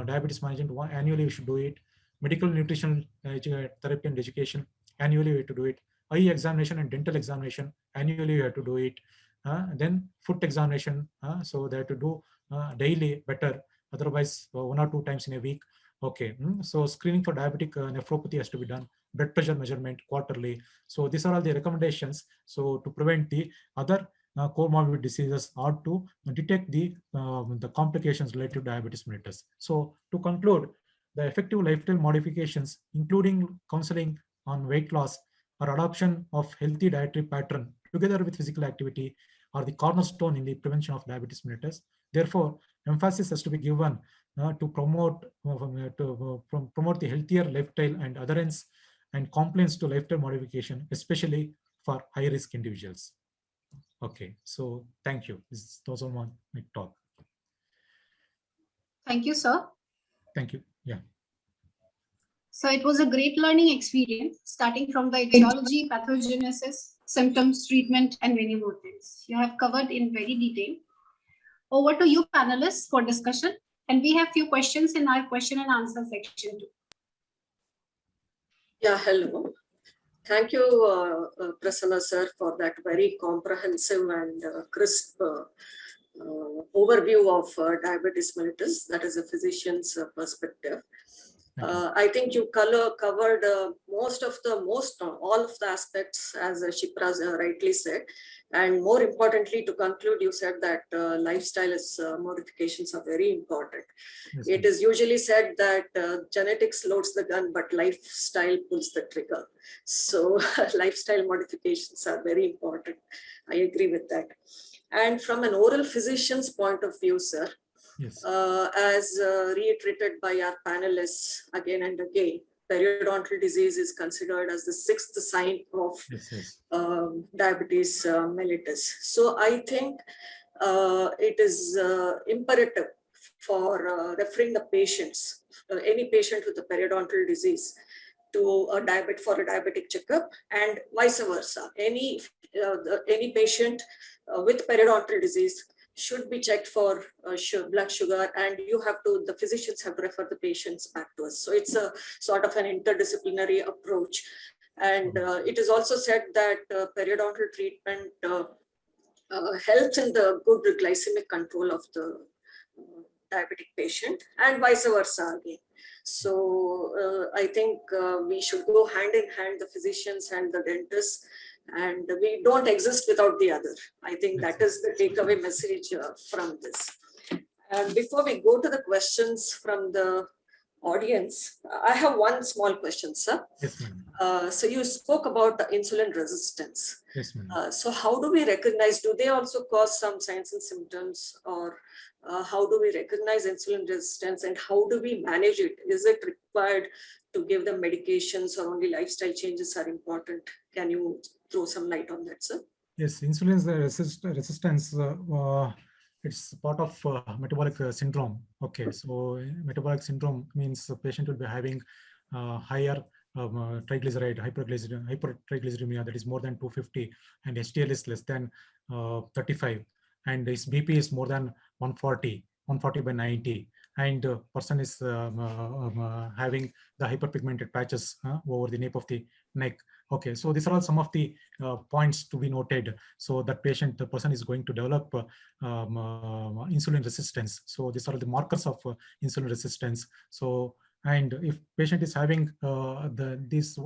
diabetes management, annually we should do it. Medical nutrition therapy and education, annually we have to do it. Eye examination and dental examination, annually we have to do it. Then foot examination, so they have to do daily better, otherwise 1 or 2 times in a week. Okay, so screening for diabetic nephropathy has to be done, blood pressure measurement quarterly. So these are all the recommendations. So to prevent the other comorbid diseases or to detect the complications related to diabetes mellitus. So to conclude, the effective lifestyle modifications, including counseling on weight loss or adoption of healthy dietary pattern together with physical activity, are the cornerstone in the prevention of diabetes mellitus. Therefore, emphasis has to be given to promote the healthier lifestyle and adherence and compliance to lifestyle modification, especially for high-risk individuals. Okay, so thank you. Those are my talk. Thank you, sir. Thank you. Yeah. So it was a great learning experience, starting from the etiology, pathogenesis, symptoms, treatment, and many more things. You have covered in very detail. Over to you, panelists, for discussion. And we have few questions in our question and answer section too. Yeah, hello. Thank you, Prasanna sir, for that very comprehensive and crisp overview of diabetes mellitus. That is a physician's perspective. I think you covered all of the aspects, as Shipra rightly said. And more importantly, to conclude, you said that lifestyle modifications are very important. Yes, it is usually said that genetics loads the gun, but lifestyle pulls the trigger. So lifestyle modifications are very important. I agree with that. And from an oral physician's point of view, sir, yes. As reiterated by our panelists again and again, periodontal disease is considered as the 6th sign of diabetes mellitus. So I think it is imperative for referring the patients, any patient with a periodontal disease, to a diabetic checkup, and vice versa. Any patient with periodontal disease should be checked for blood sugar, and the physicians have to refer the patients back to us. So it's a sort of an interdisciplinary approach. And it is also said that periodontal treatment helps in the good glycemic control of the diabetic patient, and vice versa again. So I think we should go hand in hand, the physicians and the dentists, and we don't exist without the other. I think that is the takeaway message from this. And before we go to the questions from the audience, I have one small question, sir. Yes, ma'am. So you spoke about the insulin resistance. Yes, ma'am. So how do we recognize, do they also cause some signs and symptoms, or how do we recognize insulin resistance, and how do we manage it? Is it required to give them medications, or only lifestyle changes are important? Can you throw some light on that, sir? Yes, insulin resistance, it's part of metabolic syndrome. Okay, so metabolic syndrome means the patient will be having higher triglyceride, hypertriglyceridemia, that is more than 250, and HDL is less than 35, and his BP is more than 140 by 90, and person is having the hyperpigmented patches over the nape of the neck. Okay, so these are all some of the points to be noted. So that the person is going to develop insulin resistance. So these are the markers of insulin resistance. So, and if patient is having these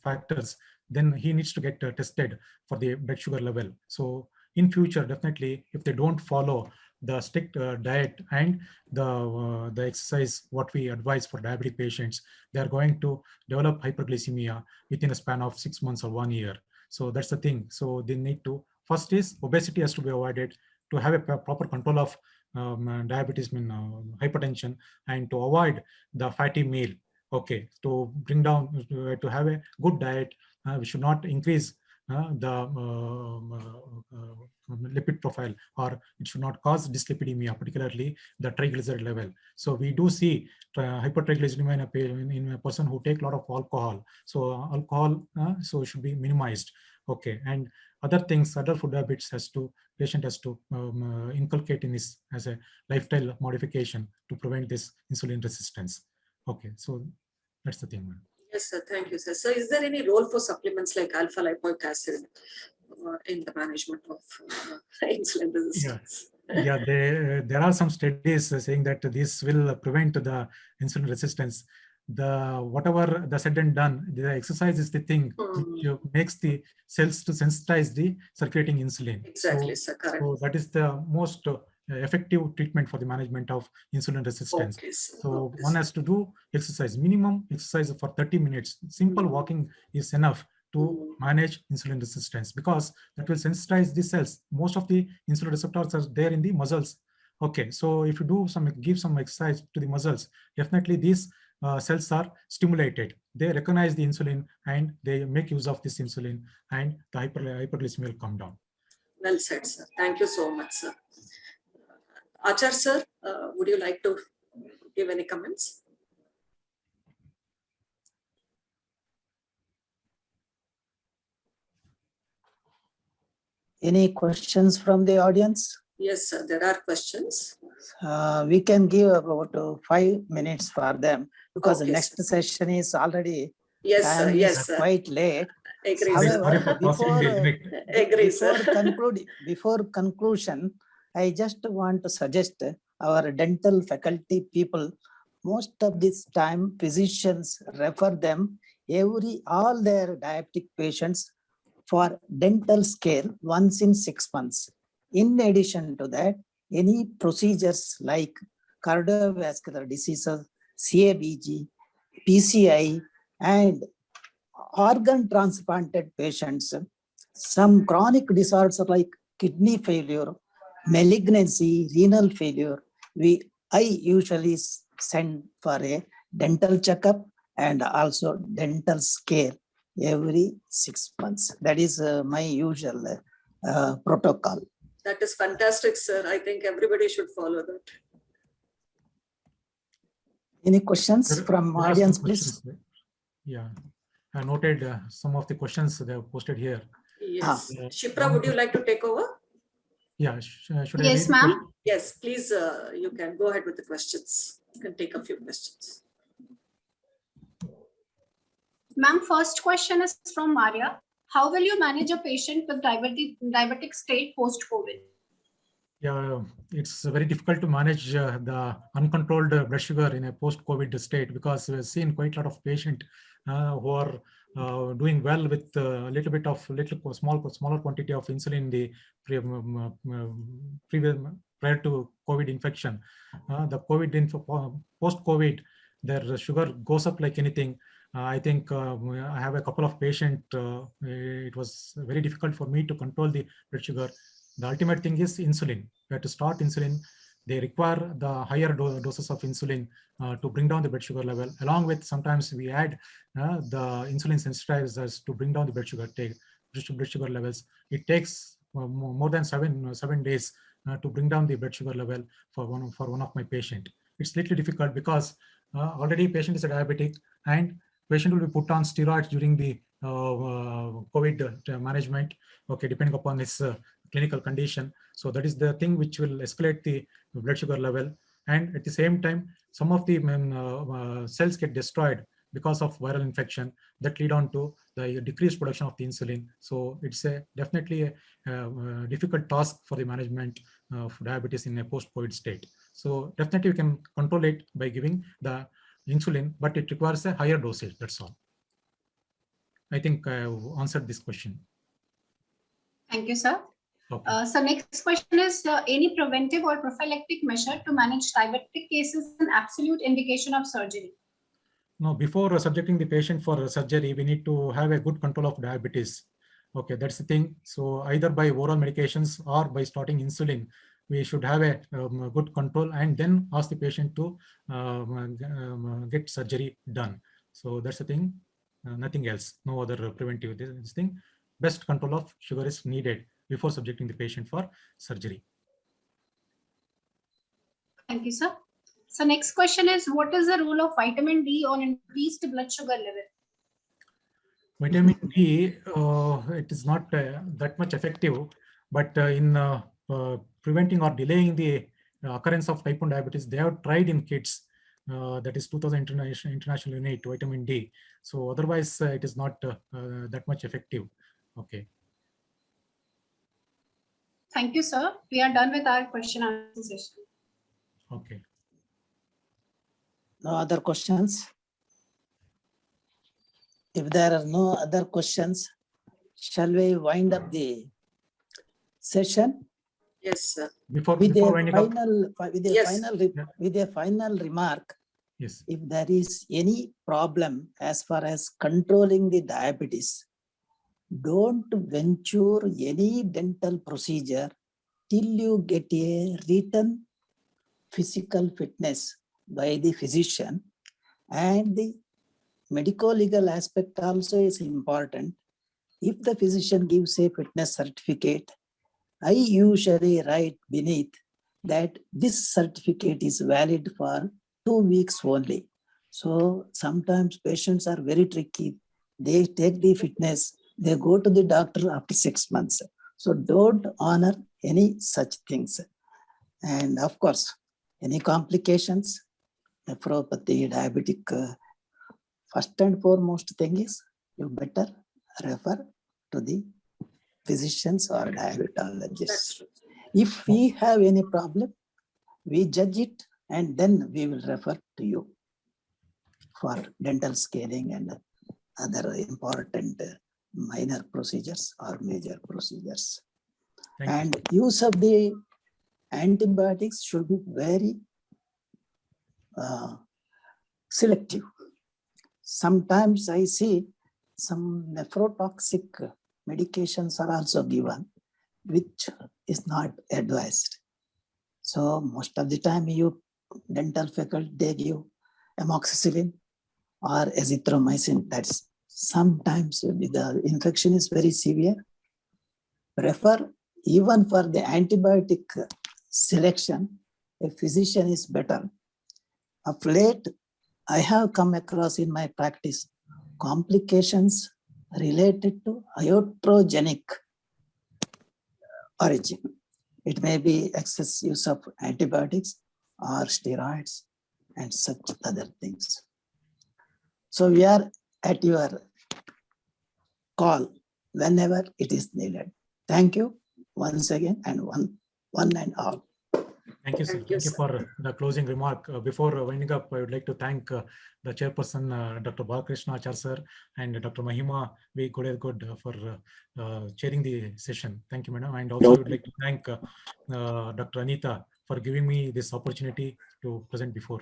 factors, then he needs to get tested for the blood sugar level. So in future, definitely, if they don't follow the strict diet and the exercise what we advise for diabetic patients, they are going to develop hyperglycemia within a span of 6 months or 1 year. So that's the thing. So they need to, first is obesity has to be avoided, to have a proper control of diabetes, hypertension, and to avoid the fatty meal. Okay, to bring down, to have a good diet, we should not increase the lipid profile, or it should not cause dyslipidemia, particularly the triglyceride level. So we do see hypertriglyceridemia in a person who take a lot of alcohol. So alcohol so should be minimized. Okay, and other things, other food habits patient has to inculcate in this as a lifestyle modification to prevent this insulin resistance. Okay, so that's the thing. Yes, sir. Thank you, sir. So is there any role for supplements like alpha lipoic acid in the management of insulin resistance? Yeah, there are some studies saying that this will prevent the insulin resistance. Whatever the said and done, the exercise is the thing which makes the cells to sensitize the circulating insulin. Exactly, sir. Correct. So that is the most effective treatment for the management of insulin resistance. Okay, so one has to do exercise, minimum exercise for 30 minutes. Simple walking is enough to manage insulin resistance, because that will sensitize the cells. Most of the insulin receptors are there in the muscles. Okay, so if you give some exercise to the muscles, definitely these cells are stimulated. They recognize the insulin and they make use of this insulin, and the hyperglycemia will come down. Well said, sir. Thank you so much, sir. Achar sir, would you like to give any comments? Any questions from the audience? Yes, sir, there are questions. We can give about 5 minutes for them, because Okay, the next session is already Yes, sir. Yes, sir. quite late. Agree, However, sir. before conclusion, I just want to suggest our dental faculty people, most of this time physicians refer them all their diabetic patients for dental care once in 6 months. In addition to that, any procedures like cardiovascular diseases, CABG, PCI, and organ transplanted patients, some chronic disorders like kidney failure, malignancy, renal failure, I usually send for a dental checkup and also dental care every 6 months. That is my usual protocol. That is fantastic, sir. I think everybody should follow that. Any questions from There are audience, some please? questions. Yeah, I noted some of the questions they have posted here. Yes. Ah. Shipra, would you like to take over? Yeah, should I Yes, read the ma'am. question? Yes, please, you can go ahead with the questions. You can take a few questions. Ma'am, first question is from Maria. How will you manage a patient with diabetic state post-COVID? Yeah, it's very difficult to manage the uncontrolled blood sugar in a post-COVID state, because we've seen quite a lot of patients who are doing well with a little bit of smaller quantity of insulin in the previous prior to COVID infection. The post-COVID, their sugar goes up like anything. I think I have a couple of patients. It was very difficult for me to control the blood sugar. The ultimate thing is insulin. We have to start insulin. They require the higher doses of insulin to bring down the blood sugar level. Along with, sometimes we add the insulin sensitizers to bring down the blood sugar levels. It takes more than seven days to bring down the blood sugar level for one of my patient. It's little difficult because already patient is a diabetic, and patient will be put on steroids during the COVID management. Okay, depending upon his clinical condition. So that is the thing which will escalate the blood sugar level. And at the same time, some of the cells get destroyed because of viral infection that lead on to the decreased production of the insulin. So it's definitely a difficult task for the management of diabetes in a post-COVID state. So definitely you can control it by giving the insulin, but it requires a higher dosage, that's all. I think I have answered this question. Thank you, sir. Okay. So next question is any preventive or prophylactic measure to manage diabetic cases and absolute indication of surgery? No, before subjecting the patient for surgery, we need to have a good control of diabetes. Okay, that's the thing. So either by oral medications or by starting insulin, we should have a good control, and then ask the patient to get surgery done. So that's the thing. Nothing else. No other preventive this thing. Best control of sugar is needed before subjecting the patient for surgery. Thank you, sir. So next question is, what is the role of vitamin D on increased blood sugar level? Vitamin D, it is not that much effective, but in preventing or delaying the occurrence of type 1 diabetes, they have tried in kids. That is 2000 international unit vitamin D. So otherwise, it is not that much effective. Okay. Thank you, sir. We are done with our question and answer session. Okay. No other questions? If there are no other questions, shall we wind up the session? Yes, sir. Before With a winding up, Yes. final remark, yes. if there is any problem as far as controlling the diabetes, don't venture any dental procedure till you get a written physical fitness by the physician, and the medico-legal aspect also is important. If the physician gives a fitness certificate, I usually write beneath that this certificate is valid for 2 weeks only. So sometimes patients are very tricky. They take the fitness, they go to the doctor after 6 months. So don't honor any such things. And of course, any complications, nephropathy, diabetic, first and foremost thing is you better refer to the physicians or diabetologists. That's true. If we have any problem, we judge it and then we will refer to you for dental scaling and other important minor procedures or major procedures. Thank you. And use of the antibiotics should be very selective. Sometimes I see some nephrotoxic medications are also given, which is not advised. So most of the time you dental faculty, they give amoxicillin or azithromycin. That's sometimes the infection is very severe. Prefer even for the antibiotic selection, a physician is better. Of late, I have come across in my practice complications related to iatrogenic origin. It may be excess use of antibiotics or steroids and such other things. So we are at your call whenever it is needed. Thank you once again and one and all. Thank you, sir. Thank you, Thank you sir. for the closing remark. Before winding up, I would like to thank the chairperson, Dr. Balakrishna Achar sir, and Dr. Mahima V. Godegod for chairing the session. Thank you, madam. And also, I would like to thank Dr. Anita for giving me this opportunity to present before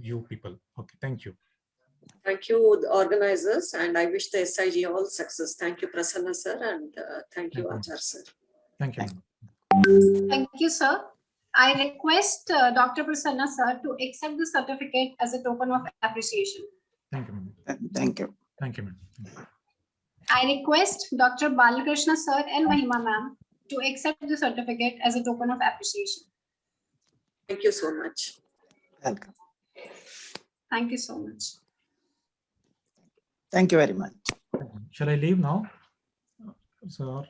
you people. Okay, thank you. Thank you, the organizers, and I wish the SIG all success. Thank you, Prasanna sir, and thank you, Thank you. Achar sir. Thank you. Thank you, sir. I request Dr. Prasanna sir to accept the certificate as a token of appreciation. Thank you, madam. Thank you. Thank you, madam. I request Dr. Balakrishna sir and Mahima ma'am to accept the certificate as a token of appreciation. Thank you so much. Welcome. Thank you so much. Thank you very much. Shall I leave now? So,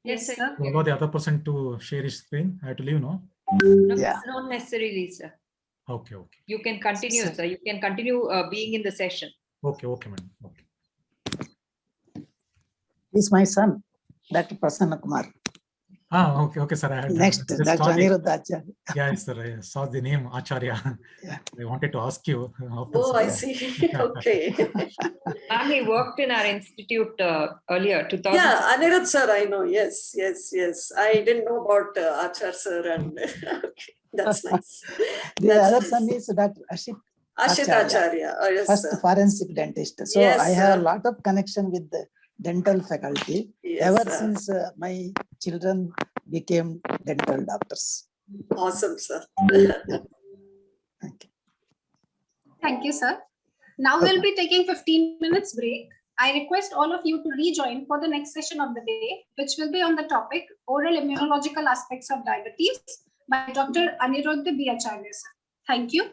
Yes, sir. sir. allow the other person to share his screen. I have to leave now. No, Yeah. not necessarily, sir. Okay, okay. You can continue, Sir. sir. You can continue being in the session. Okay, okay, madam. Okay. He's my son, Dr. Prasanna Kumar. Okay, okay, sir. I had Next, just Dr. saw the- Aniruddha Acharya. Yeah, sir. I saw the name Acharya. Yeah. I wanted to ask you. Oh, I see. Okay. Ma'am, he worked in our institute earlier, 2000. Yeah, Anirudh sir, I know. Yes, yes, yes. I didn't know about Achar sir, and okay, that's nice. The That's other nice. son is Dr. Ashit, Ashit Acharya. Acharya. Oh, yes, first sir. forensic dentist. So Yes, I have a sir. lot of connection with the dental faculty Yes, ever sir. since my children became dental doctors. Awesome, sir. Thank you. Thank you, sir. Now we'll be taking 15 minutes break. I request all of you to rejoin for the next session of the day, which will be on the topic oral immunological aspects of diabetes by Dr. Aniruddha B. Acharya, sir. Thank you.